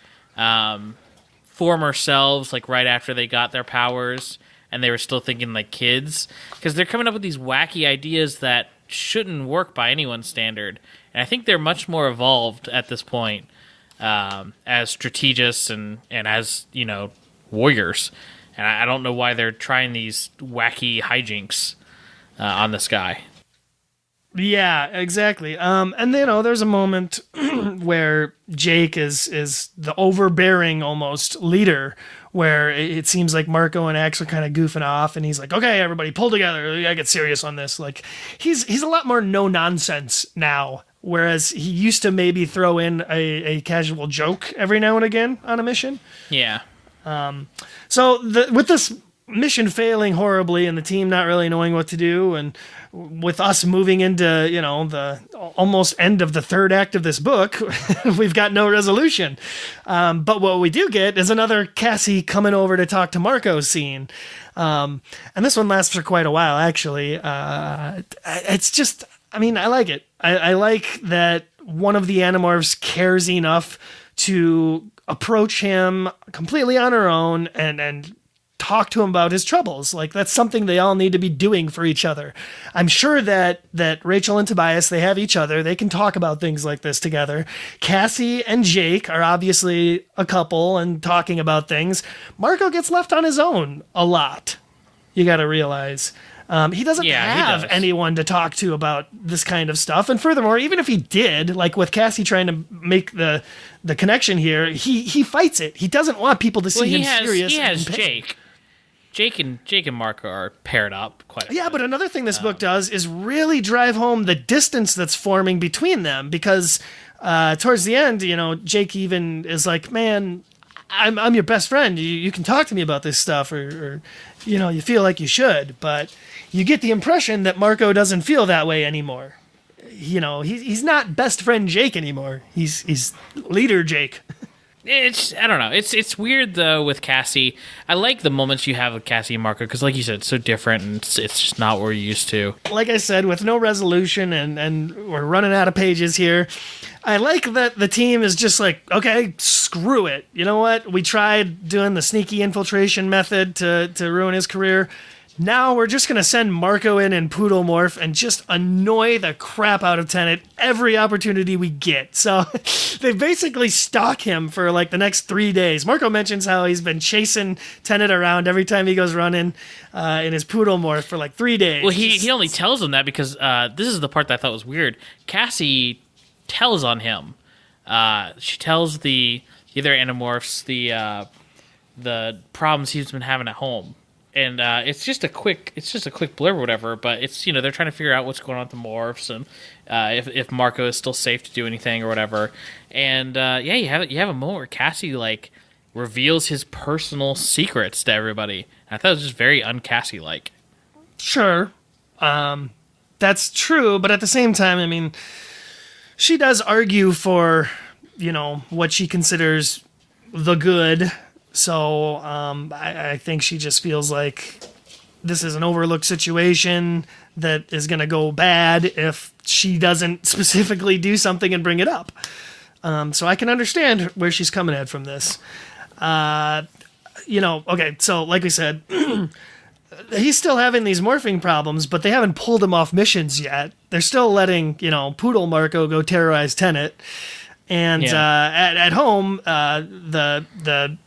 former selves, like right after they got their powers, and they were still thinking like kids, because they're coming up with these wacky ideas that shouldn't work by anyone's standard. And I think they're much more evolved at this point as strategists and as warriors. And I don't know why they're trying these wacky hijinks on this guy. Yeah, exactly. And there's a moment where Jake is the overbearing almost leader, where it seems like Marco and Axe are kind of goofing off, and he's like, okay, everybody pull together. We gotta get serious on this. Like he's a lot more no nonsense now, whereas he used to maybe throw in a casual joke every now and again on a mission. Yeah. So with this mission failing horribly and the team not really knowing what to do, and with us moving into, the almost end of the third act of this book, we've got no resolution. But what we do get is another Cassie coming over to talk to Marco scene. And this one lasts for quite a while, actually. It's just, I like it. I like that one of the Animorphs cares enough to approach him completely on her own and talk to him about his troubles. Like, that's something they all need to be doing for each other. I'm sure that Rachel and Tobias, they have each other. They can talk about things like this together. Cassie and Jake are obviously a couple and talking about things. Marco gets left on his own a lot. You got to realize. He doesn't have anyone to talk to about this kind of stuff. And furthermore, even if he did, like with Cassie trying to make the connection here, he fights it. He doesn't want people to see him serious. He has Jake. Jake and Marco are paired up quite a bit. But another thing this book does is really drive home the distance that's forming between them, because towards the end, Jake even is like, man, I'm your best friend. You can talk to me about this stuff, or you feel like you should, but you get the impression that Marco doesn't feel that way anymore. He's not best friend Jake anymore. He's leader Jake. I don't know. It's weird though with Cassie. I like the moments you have with Cassie and Marco because, like you said, it's so different and it's just not what we're used to. Like I said, with no resolution and we're running out of pages here. I like that the team is just like, okay, screw it. You know what? We tried doing the sneaky infiltration method to ruin his career. Now we're just going to send Marco in Poodle Morph and just annoy the crap out of Tenet every opportunity we get. So they basically stalk him for like the next 3 days. Marco mentions how he's been chasing Tenet around every time he goes running in his Poodle Morph for like 3 days. Well, he only tells them that because this is the part that I thought was weird. Cassie tells on him. She tells the other Animorphs the problems he's been having at home. it's just a quick blurb or whatever. But it's they're trying to figure out what's going on with the morphs and if Marco is still safe to do anything or whatever. And you have a moment where Cassie like reveals his personal secrets to everybody. I thought it was just very un-Cassie like. Sure, that's true, but at the same time, I mean, she does argue for what she considers the good. So I think she just feels like this is an overlooked situation that is going to go bad if she doesn't specifically do something and bring it up. So I can understand where she's coming at from this. Okay, so like we said, he's still having these morphing problems, but they haven't pulled him off missions yet. They're still letting, Poodle Marco go terrorize Tenet. And at home, the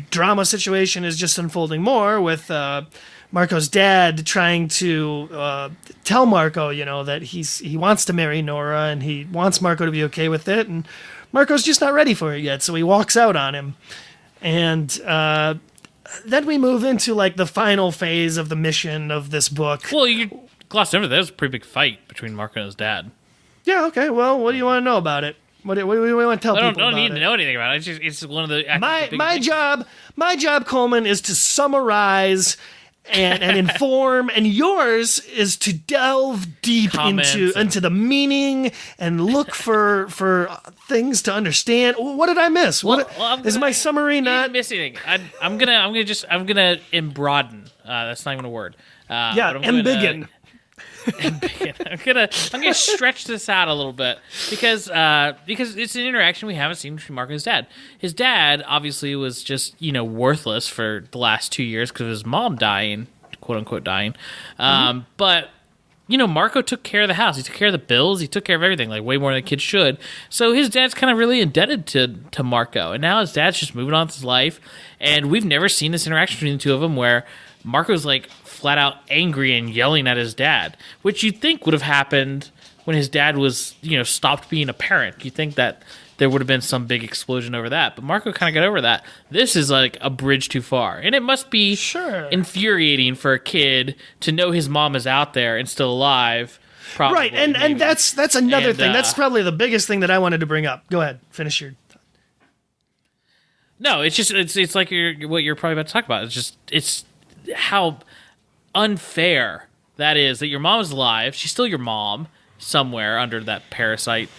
drama situation is just unfolding more with Marco's dad trying to tell Marco, that he wants to marry Nora and he wants Marco to be okay with it. And Marco's just not ready for it yet, so he walks out on him. And then we move into like the final phase of the mission of this book. Well, you glossed over that. There was a pretty big fight between Marco and his dad. Yeah, okay. Well, what do you want to know about it? What do we want to tell people about it? I don't need to know anything about it. It's one of the... My job, Coleman, is to summarize and inform, and yours is to delve deep into the meaning and look for things to understand. What did I miss? Is my summary not... You didn't miss anything. I'm gonna broaden. That's not even a word. Embiggen. I'm gonna stretch this out a little bit because it's an interaction we haven't seen between Marco and his dad. His dad obviously was just worthless for the last 2 years because of his mom dying, quote unquote dying. But Marco took care of the house. He took care of the bills. He took care of everything, like way more than a kid should. So his dad's kind of really indebted to Marco, and now his dad's just moving on with his life. And we've never seen this interaction between the two of them where Marco's like flat out angry and yelling at his dad, which you'd think would have happened when his dad was, stopped being a parent. You'd think that there would have been some big explosion over that, but Marco kind of got over that. This is like a bridge too far, and it must be infuriating for a kid to know his mom is out there and still alive. Probably, right, and that's another thing. That's probably the biggest thing that I wanted to bring up. Go ahead, finish your. No, it's just it's like what you're probably about to talk about. It's how unfair that is that your mom is alive. She's still your mom somewhere under that parasite,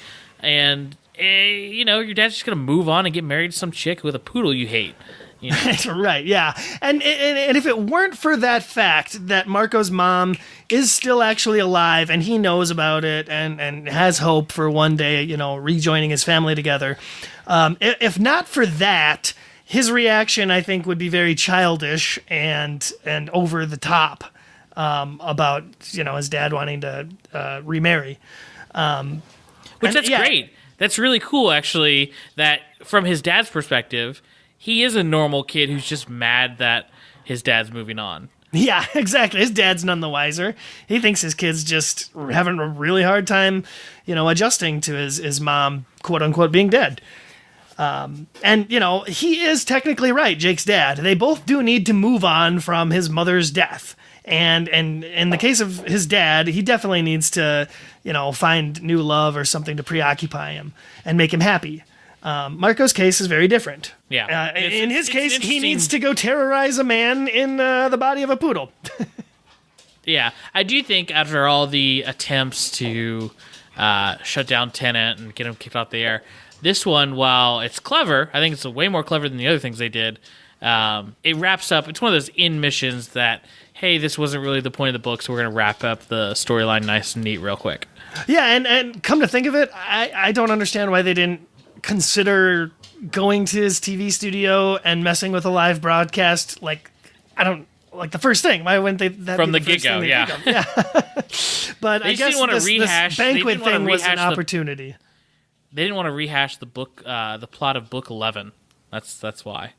and your dad's just gonna move on and get married to some chick with a poodle you hate. Right, yeah. And if it weren't for that fact that Marco's mom is still actually alive and he knows about it and has hope for one day, rejoining his family together, if not for that, his reaction, I think, would be very childish and over the top about his dad wanting to remarry. Which that's great. That's really cool, actually. That from his dad's perspective, he is a normal kid who's just mad that his dad's moving on. Yeah, exactly. His dad's none the wiser. He thinks his kid's just having a really hard time, adjusting to his mom, quote unquote, being dead. And he is technically right, Jake's dad. They both do need to move on from his mother's death. And in the case of his dad, he definitely needs to, find new love or something to preoccupy him and make him happy. Marco's case is very different. Yeah. In his case, he needs to go terrorize a man in the body of a poodle. Yeah. I do think after all the attempts to shut down Tenet and get him kicked off the air, this one, while it's clever, I think it's way more clever than the other things they did. It wraps up. It's one of those missions that, hey, this wasn't really the point of the book, so we're going to wrap up the storyline nice and neat real quick. Yeah, and come to think of it, I don't understand why they didn't consider going to his TV studio and messing with a live broadcast. Like the first thing. Why wouldn't they? From the get-go, yeah. But I guess this banquet thing was an opportunity. They didn't want to rehash the book, the plot of book 11. That's why.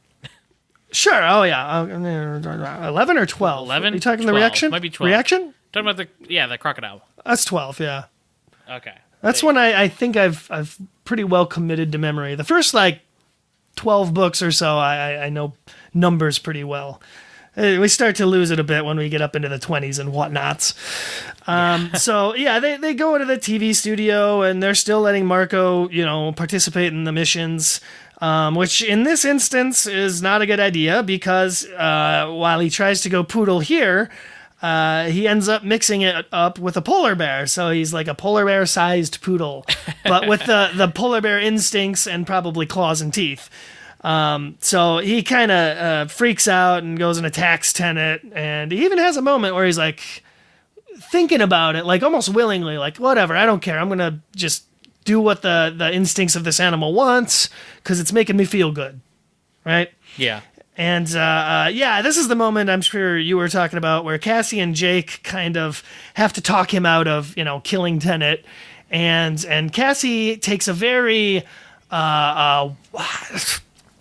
Sure. Oh yeah. 11 or 12? 11. Are you talking 12. The reaction? Might be 12. Reaction? Talking about the crocodile. That's 12. Yeah. Okay. That's one I think I've pretty well committed to memory. The first 12 books or so, I know numbers pretty well. We start to lose it a bit when we get up into the 20s and whatnots. So, yeah, they go into the TV studio, and they're still letting Marco, participate in the missions, which in this instance is not a good idea because while he tries to go poodle here, he ends up mixing it up with a polar bear. So he's like a polar bear-sized poodle, but with the polar bear instincts and probably claws and teeth. So he kind of freaks out and goes and attacks Tenet, and he even has a moment where he's like thinking about it, like almost willingly, like whatever, I don't care, I'm gonna just do what the instincts of this animal wants because it's making me feel good, right? Yeah. And this is the moment I'm sure you were talking about where Cassie and Jake kind of have to talk him out of killing Tenet, and Cassie takes a very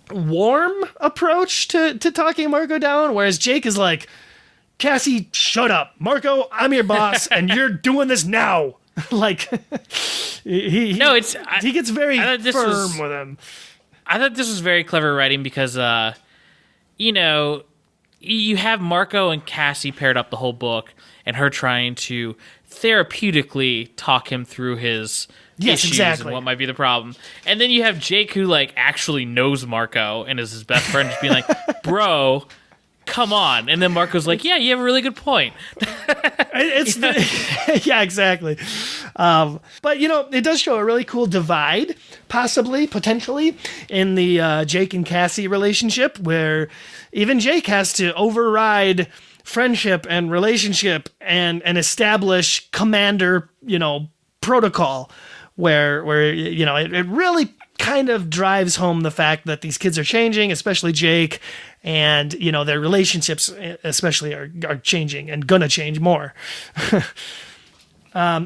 warm approach to talking Marco down, whereas Jake is like, Cassie, shut up. Marco, I'm your boss, and you're doing this now. Like, he gets very firm with him. I thought this was very clever writing because, you have Marco and Cassie paired up the whole book, and her trying to therapeutically talk him through his issues and what might be the problem. And then you have Jake who actually knows Marco and is his best friend, just being like, bro, come on. And then Marco's like, yeah, you have a really good point. Yeah, exactly. But it does show a really cool divide, potentially, in the Jake and Cassie relationship, where even Jake has to override friendship and relationship and establish commander, protocol, where it really kind of drives home the fact that these kids are changing, especially Jake, and their relationships especially are changing and gonna change more. Well,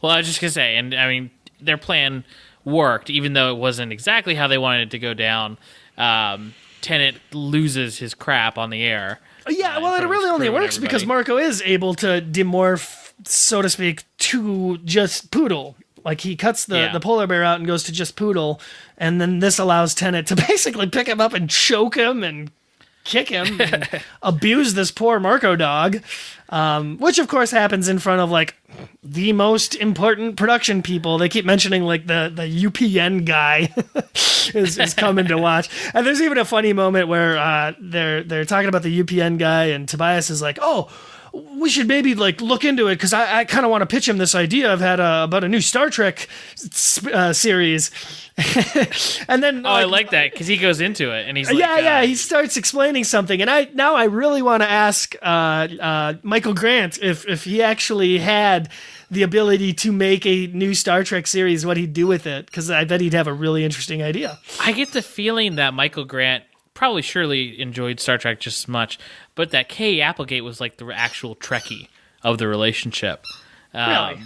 I was just gonna say, and I mean, their plan worked, even though it wasn't exactly how they wanted it to go down. Tenet loses his crap on the air. Yeah, well, it really only works because Marco is able to demorph, so to speak, to just poodle. Like, he cuts the polar bear out and goes to just poodle, and then this allows Tenet to basically pick him up and choke him and kick him and abuse this poor Marco dog, which of course happens in front of the most important production people. They keep mentioning the UPN guy is coming to watch, and there's even a funny moment where they're talking about the UPN guy, and Tobias is like, oh, we should maybe look into it because I kind of want to pitch him this idea I've had about a new Star Trek series. And then I like that because he goes into it and he's he starts explaining something, and I really want to ask Michael Grant if he actually had the ability to make a new Star Trek series, what he'd do with it, because I bet he'd have a really interesting idea. I get the feeling that Michael Grant surely enjoyed Star Trek just as much, but that Kay Applegate was the actual Trekkie of the relationship. Really?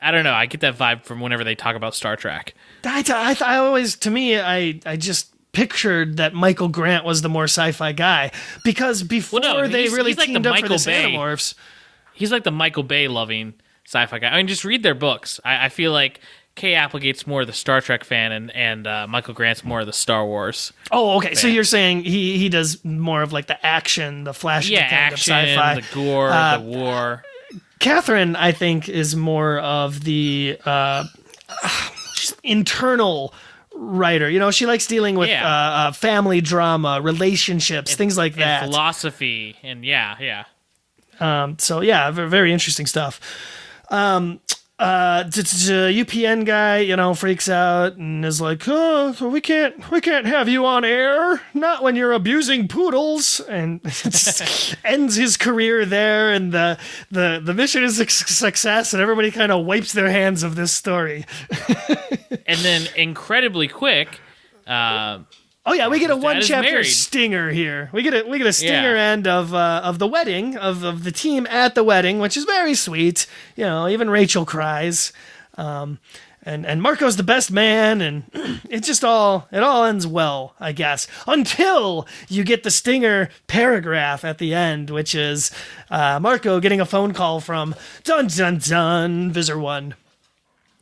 I don't know. I get that vibe from whenever they talk about Star Trek. I always, to me, I just pictured that Michael Grant was the more sci-fi guy, because before they really teamed up for this Animorphs. He's like the Michael Bay loving sci-fi guy. I mean, just read their books. I feel like Kay Applegate's more the Star Trek fan, and Michael Grant's more of the Star Wars. Oh, okay. fan. So you're saying he does more of the action, the flashy kind action, of sci-fi, the gore, the war. Katherine, I think, is more of the internal writer. She likes dealing with family drama, relationships, things like that, and philosophy, and very interesting stuff. UPN guy, freaks out and is like, "Oh, we can't have you on air. Not when you're abusing poodles." And ends his career there. And the mission is a success, and everybody kind of wipes their hands of this story. And then, incredibly quick, we get a one-chapter stinger here. We get a stinger end of the wedding of the team at the wedding, which is very sweet. Even Rachel cries, and Marco's the best man, and it all ends well, I guess, until you get the stinger paragraph at the end, which is Marco getting a phone call from dun dun dun Visor 1.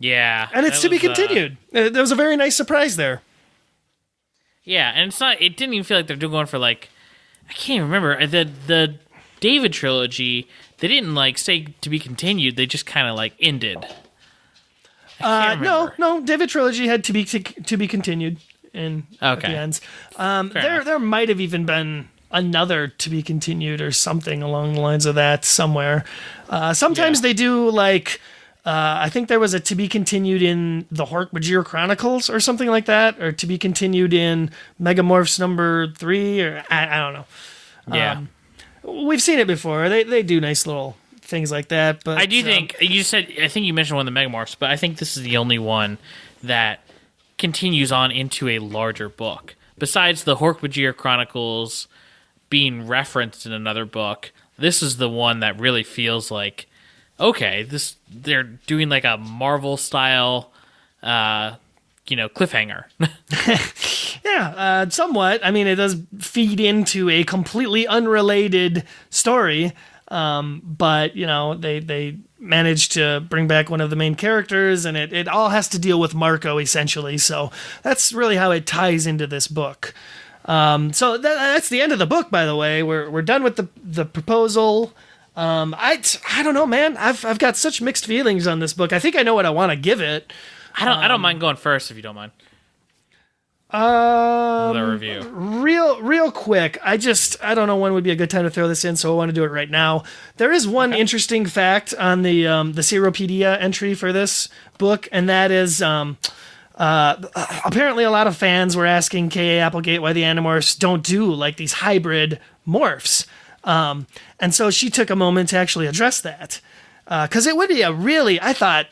Yeah, and it's to be continued. There was a very nice surprise there. Yeah, and it's not. It didn't even feel like they're going for like. I can't remember the David trilogy. They didn't like say to be continued. They just kind of like ended. No. David trilogy had to be continued at the ends. There might have even been another to be continued or something along the lines of that somewhere. Sometimes they do like. I think there was a to be continued in the Hork-Bajir Chronicles or something like that, or to be continued in Megamorphs number 3, or I don't know. Yeah, we've seen it before. They do nice little things like that. But I do think you said. I think you mentioned one of the Megamorphs, but I think this is the only one that continues on into a larger book. Besides the Hork-Bajir Chronicles being referenced in another book, this is the one that really feels like. Okay, they're doing like a Marvel style, cliffhanger. Yeah, somewhat. I mean, it does feed into a completely unrelated story, but they managed to bring back one of the main characters, and it all has to deal with Marco essentially. So that's really how it ties into this book. So that's the end of the book. By the way, we're done with the proposal. I don't know, man. I've got such mixed feelings on this book. I think I know what I want to give it. I don't mind going first if you don't mind. The review. Real quick. I don't know when would be a good time to throw this in, so I want to do it right now. There is one interesting fact on the Seropedia entry for this book, and that is apparently a lot of fans were asking K.A. Applegate why the Animorphs don't do like these hybrid morphs. And so she took a moment to actually address that. Because it would be a really, I thought,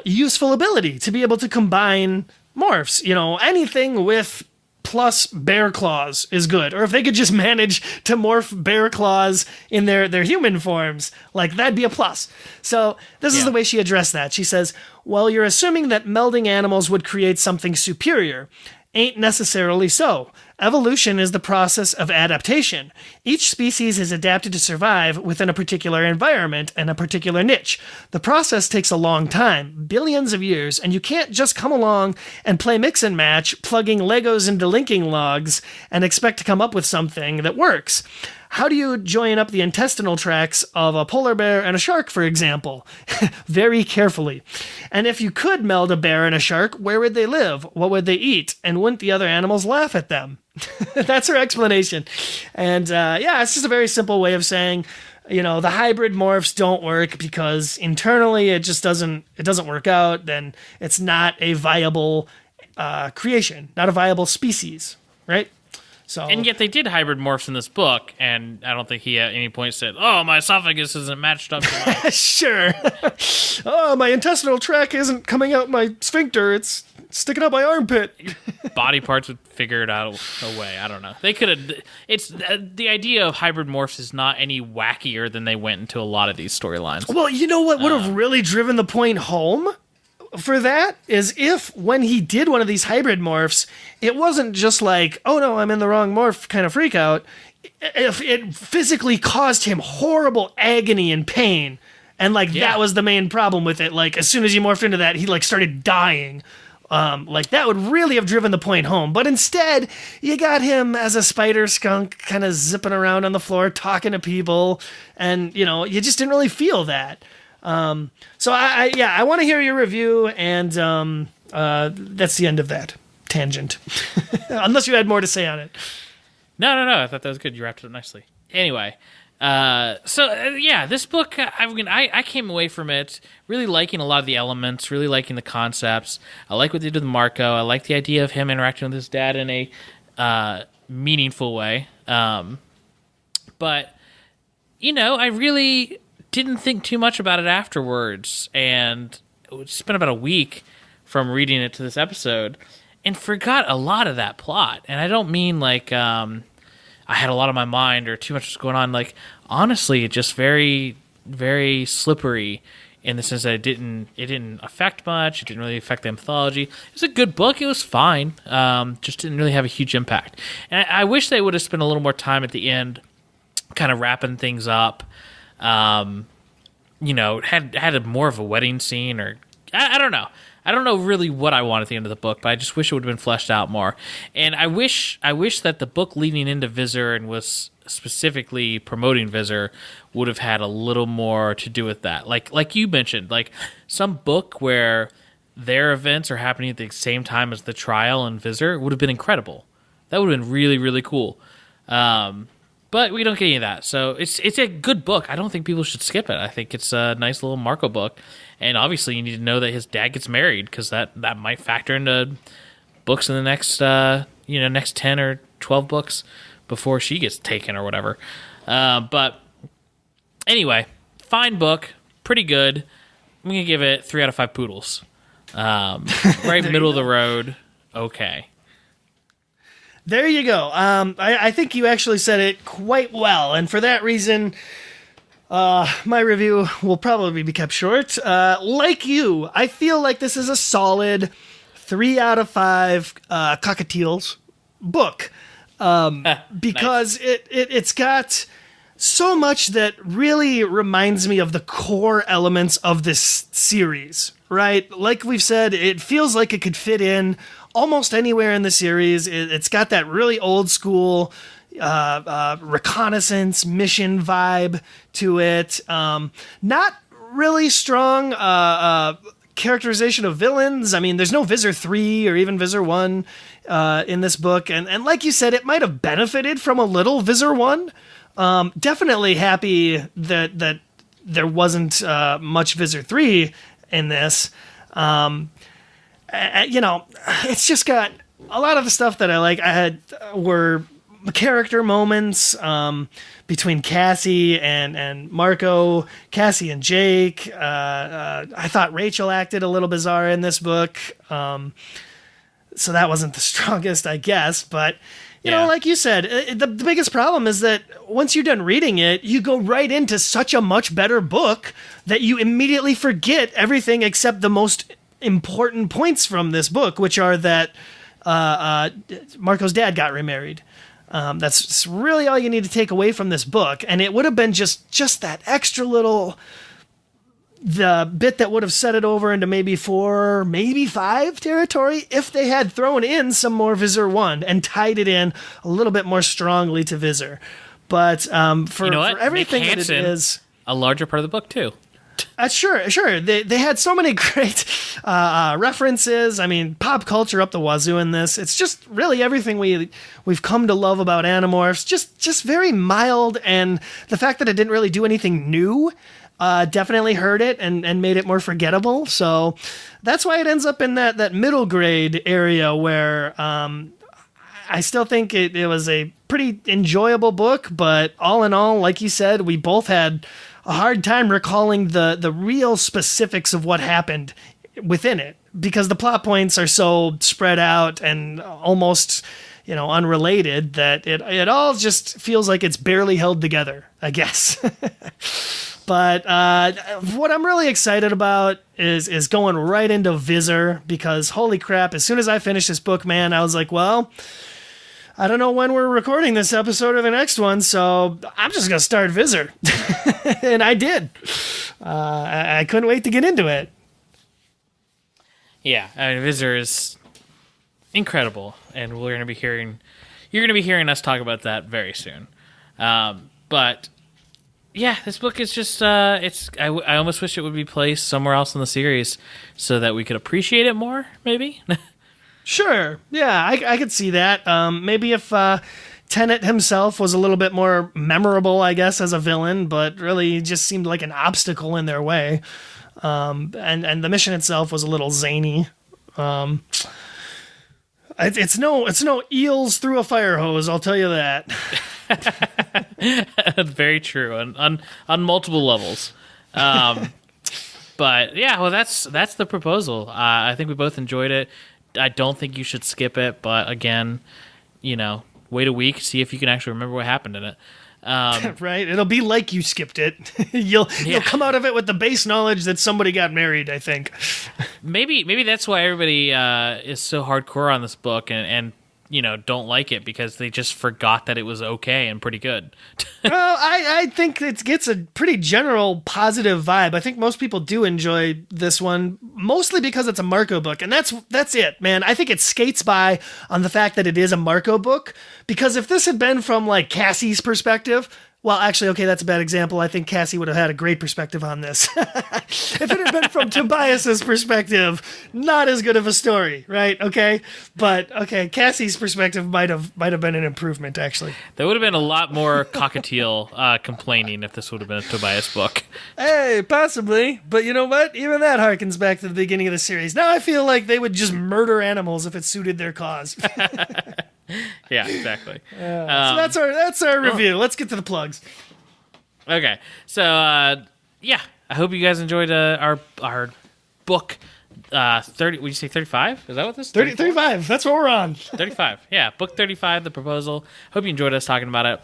useful ability to be able to combine morphs. Anything with plus bear claws is good. Or if they could just manage to morph bear claws in their human forms, like that'd be a plus. So this is the way she addressed that. She says, well, you're assuming that melding animals would create something superior. Ain't necessarily so. Evolution is the process of adaptation. Each species is adapted to survive within a particular environment and a particular niche. The process takes a long time, billions of years, and you can't just come along and play mix and match, plugging Legos into linking logs, and expect to come up with something that works. How do you join up the intestinal tracts of a polar bear and a shark, for example? Very carefully. And if you could meld a bear and a shark, where would they live? What would they eat? And wouldn't the other animals laugh at them? That's her explanation. And it's just a very simple way of saying, the hybrid morphs don't work because internally it just doesn't work out. Then it's not a viable creation, not a viable species, right? So, and yet they did hybrid morphs in this book, and I don't think he at any point said, "Oh, my esophagus isn't matched up to mine." Sure. Oh, my intestinal tract isn't coming out my sphincter; it's sticking out my armpit. Body parts would figure it out a way. I don't know. They could have. It's the idea of hybrid morphs is not any wackier than they went into a lot of these storylines. Well, you know what would have really driven the point home for that is if when he did one of these hybrid morphs, it wasn't just like, oh no, I'm in the wrong morph kind of freak out. If it physically caused him horrible agony and pain, and that was the main problem with it. Like as soon as he morphed into that, he started dying. That would really have driven the point home. But instead, you got him as a spider skunk kind of zipping around on the floor, talking to people, and you just didn't really feel that. So I want to hear your review, and that's the end of that tangent. Unless you had more to say on it. No. I thought that was good. You wrapped it up nicely. Anyway, this book, I came away from it really liking a lot of the elements, really liking the concepts. I like what they did with Marco. I like the idea of him interacting with his dad in a meaningful way. But, I really didn't think too much about it afterwards, and spent about a week from reading it to this episode and forgot a lot of that plot. And I don't mean I had a lot on my mind or too much was going on. Honestly, it just very, very slippery in the sense that it didn't affect much. It didn't really affect the mythology. It was a good book. It was fine. Just didn't really have a huge impact. And I wish they would have spent a little more time at the end kind of wrapping things up. Had more of a wedding scene, or I don't know. I don't know really what I want at the end of the book, but I just wish it would have been fleshed out more. And I wish that the book leading into Visor and was specifically promoting Visor would have had a little more to do with that. Like you mentioned, like some book where their events are happening at the same time as the trial and Visor would have been incredible. That would have been really, really cool. But we don't get any of that. So it's a good book. I don't think people should skip it. I think it's a nice little Marco book. And obviously you need to know that his dad gets married, because that might factor into books in the next next 10 or 12 books before she gets taken or whatever. But anyway, fine book, pretty good. I'm going to give it 3 out of 5 poodles. Right middle of the road. Okay. There you go. I think you actually said it quite well, and for that reason, my review will probably be kept short. Like you, I feel like this is a solid 3 out of 5 cockatiels book, because nice. it's got so much that really reminds me of the core elements of this series, right? Like we've said, it feels like it could fit in almost anywhere in the series. It's got that really old school reconnaissance mission vibe to it. Not really strong characterization of villains. I mean, there's no Visor 3 or even Visor 1 in this book. And like you said, it might have benefited from a little Visor 1. Definitely happy that there wasn't much Visor 3 in this. It's just got a lot of the stuff that I like. Were character moments between Cassie and Marco, Cassie and Jake. I thought Rachel acted a little bizarre in this book, so that wasn't the strongest, I guess. But you know, like you said, the biggest problem is that once you're done reading it, you go right into such a much better book that you immediately forget everything except the most important points from this book, which are that Marco's dad got remarried. That's really all you need to take away from this book, and it would have been just that extra little, the bit that would have set it over into maybe 4, maybe 5 territory if they had thrown in some more Visor 1 and tied it in a little bit more strongly to Visor. But for everything that it is, a larger part of the book too. Sure. They had so many great references. I mean, pop culture up the wazoo in this. It's just really everything we've come to love about Animorphs. Just very mild, and the fact that it didn't really do anything new definitely hurt it and made it more forgettable. So that's why it ends up in that middle grade area where I still think it was a pretty enjoyable book, but all in all, like you said, we both had a hard time recalling the real specifics of what happened within it, because the plot points are so spread out and almost, unrelated that it all just feels like it's barely held together, I guess. But what I'm really excited about is going right into Visor, because holy crap, as soon as I finished this book, man, I was like, well, I don't know when we're recording this episode or the next one, so I'm just going to start Visor. And I did. I couldn't wait to get into it. Yeah, I mean, Visor is incredible, and you're going to be hearing us talk about that very soon. But yeah, this book is just I almost wish it would be placed somewhere else in the series so that we could appreciate it more, maybe. Sure. Yeah, I could see that. Maybe if Tenet himself was a little bit more memorable, I guess, as a villain, but really just seemed like an obstacle in their way. And the mission itself was a little zany. It's no eels through a fire hose, I'll tell you that. Very true, on multiple levels. But yeah, well, that's the proposal. I think we both enjoyed it. I don't think you should skip it, but again, wait a week, see if you can actually remember what happened in it. Right? It'll be like you skipped it. You'll come out of it with the base knowledge that somebody got married, I think. Maybe that's why everybody is so hardcore on this book, and don't like it because they just forgot that it was okay and pretty good. Well, I think it gets a pretty general positive vibe. I think most people do enjoy this one, mostly because it's a Marco book, and that's it, man. I think it skates by on the fact that it is a Marco book, because if this had been from like Cassie's perspective, well, actually, okay, that's a bad example. I think Cassie would have had a great perspective on this. If it had been from Tobias's perspective, not as good of a story, right? Okay, but okay, Cassie's perspective might have been an improvement, actually. There would have been a lot more cockatiel complaining if this would have been a Tobias book. Hey, possibly, but you know what? Even that harkens back to the beginning of the series. Now I feel like they would just murder animals if it suited their cause. Yeah, exactly. So that's our review. Let's get to the plugs. Okay, so yeah, I hope you guys enjoyed our book. 30. Would you say 35? Is that what this? 35. That's what we're on. 35. Yeah, book 35, the proposal. Hope you enjoyed us talking about it.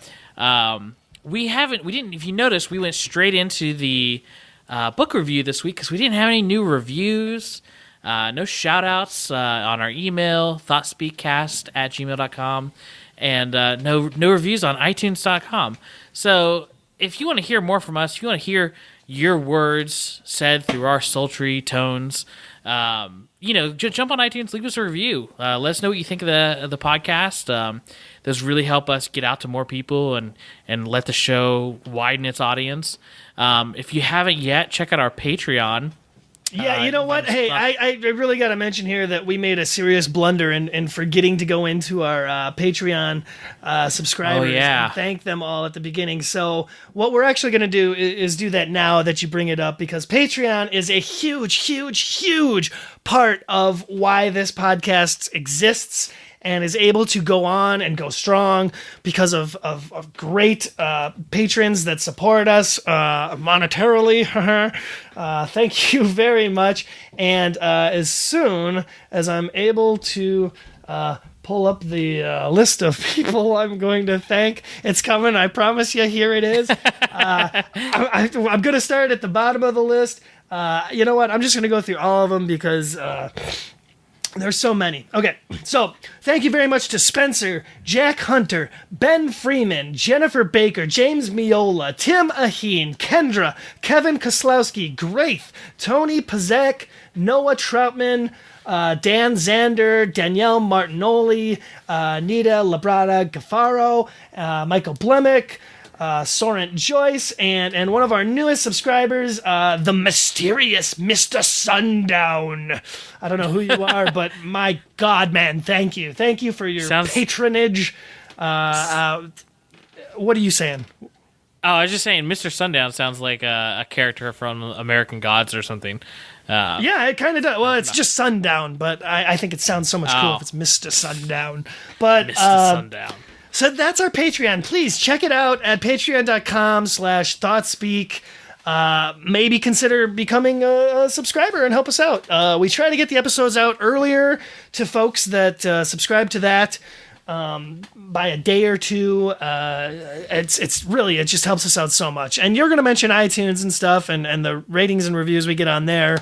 We didn't. If you noticed, we went straight into the book review this week because we didn't have any new reviews. No shout-outs on our email, thoughtspeakcast@gmail.com, and no reviews on itunes.com. So if you want to hear more from us, if you want to hear your words said through our sultry tones, jump on iTunes, leave us a review. Let us know what you think of the podcast. Those really help us get out to more people and let the show widen its audience. If you haven't yet, check out our Patreon. Yeah, you know what? Hey, I really got to mention here that we made a serious blunder in forgetting to go into our Patreon subscribers and thank them all at the beginning. So what we're actually going to do is do that now that you bring it up, because Patreon is a huge, huge, huge part of why this podcast exists and is able to go on and go strong because of great patrons that support us monetarily. Thank you very much. And as soon as I'm able to pull up the list of people I'm going to thank, it's coming. I promise you, here it is. I'm going to start at the bottom of the list. You know what? I'm just going to go through all of them because... there's so many. Okay, so thank you very much to Spencer, Jack Hunter, Ben Freeman, Jennifer Baker, James Miola, Tim Aheen, Kendra, Kevin Koslowski, Graith, Tony Pazek, Noah Troutman, Dan Zander, Danielle Martinoli, Nita Labrada Gaffaro, Michael Blemick, Sorrent Joyce, and one of our newest subscribers, the mysterious Mr. Sundown. I don't know who you are, but my God, man, thank you. Thank you for your patronage. What are you saying? Oh, I was just saying Mr. Sundown sounds like a character from American Gods or something. Yeah, it kind of does. Well, it's just Sundown, but I think it sounds so much cool if it's Mr. Sundown. But Mr. Sundown. So that's our Patreon. Please check it out at patreon.com/thoughtspeak. Maybe consider becoming a subscriber and help us out. We try to get the episodes out earlier to folks that subscribe to that by a day or two. It's really, it just helps us out so much. And you're going to mention iTunes and stuff, and the ratings and reviews we get on there.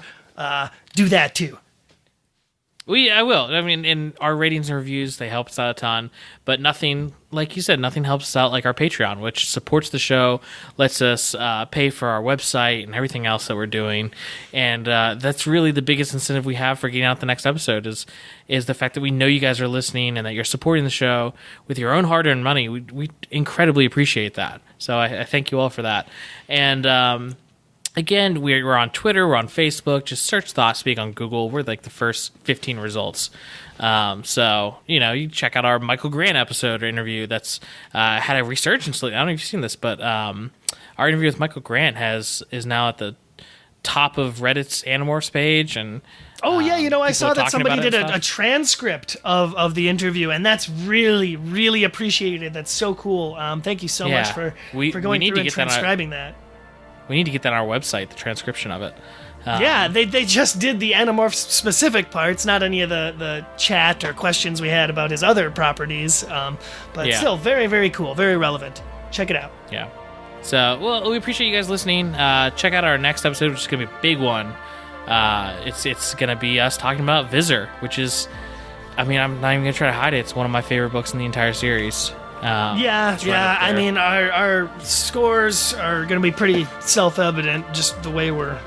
Do that too. I will. I mean, in our ratings and reviews, they help us out a ton. But nothing, like you said, nothing helps us out like our Patreon, which supports the show, lets us pay for our website and everything else that we're doing. And that's really the biggest incentive we have for getting out the next episode is the fact that we know you guys are listening and that you're supporting the show with your own hard-earned money. We incredibly appreciate that. So I thank you all for that. And... again, we're on Twitter, we're on Facebook. Just search Thoughtspeak on Google. We're like the first 15 results. So, you check out our Michael Grant episode or interview that's had a resurgence. I don't know if you've seen this, but our interview with Michael Grant is now at the top of Reddit's Animorphs page. And I saw that somebody did a transcript of the interview, and that's really, really appreciated. That's so cool. Thank you so much for going through and transcribing that. We need to get that on our website, the transcription of it. They just did the Animorphs specific parts, not any of the chat or questions we had about his other properties. But still, very, very cool, very relevant. Check it out. Yeah. So, we appreciate you guys listening. Check out our next episode, which is going to be a big one. It's going to be us talking about Visor, which is I mean, I'm not even going to try to hide it. It's one of my favorite books in the entire series. I mean, our scores are going to be pretty self-evident, just the way we're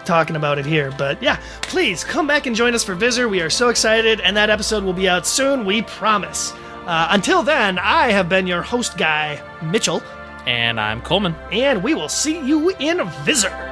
talking about it here. But yeah, please come back and join us for Visor. We are so excited, and that episode will be out soon, we promise. Until then, I have been your host guy, Mitchell. And I'm Coleman. And we will see you in Visor.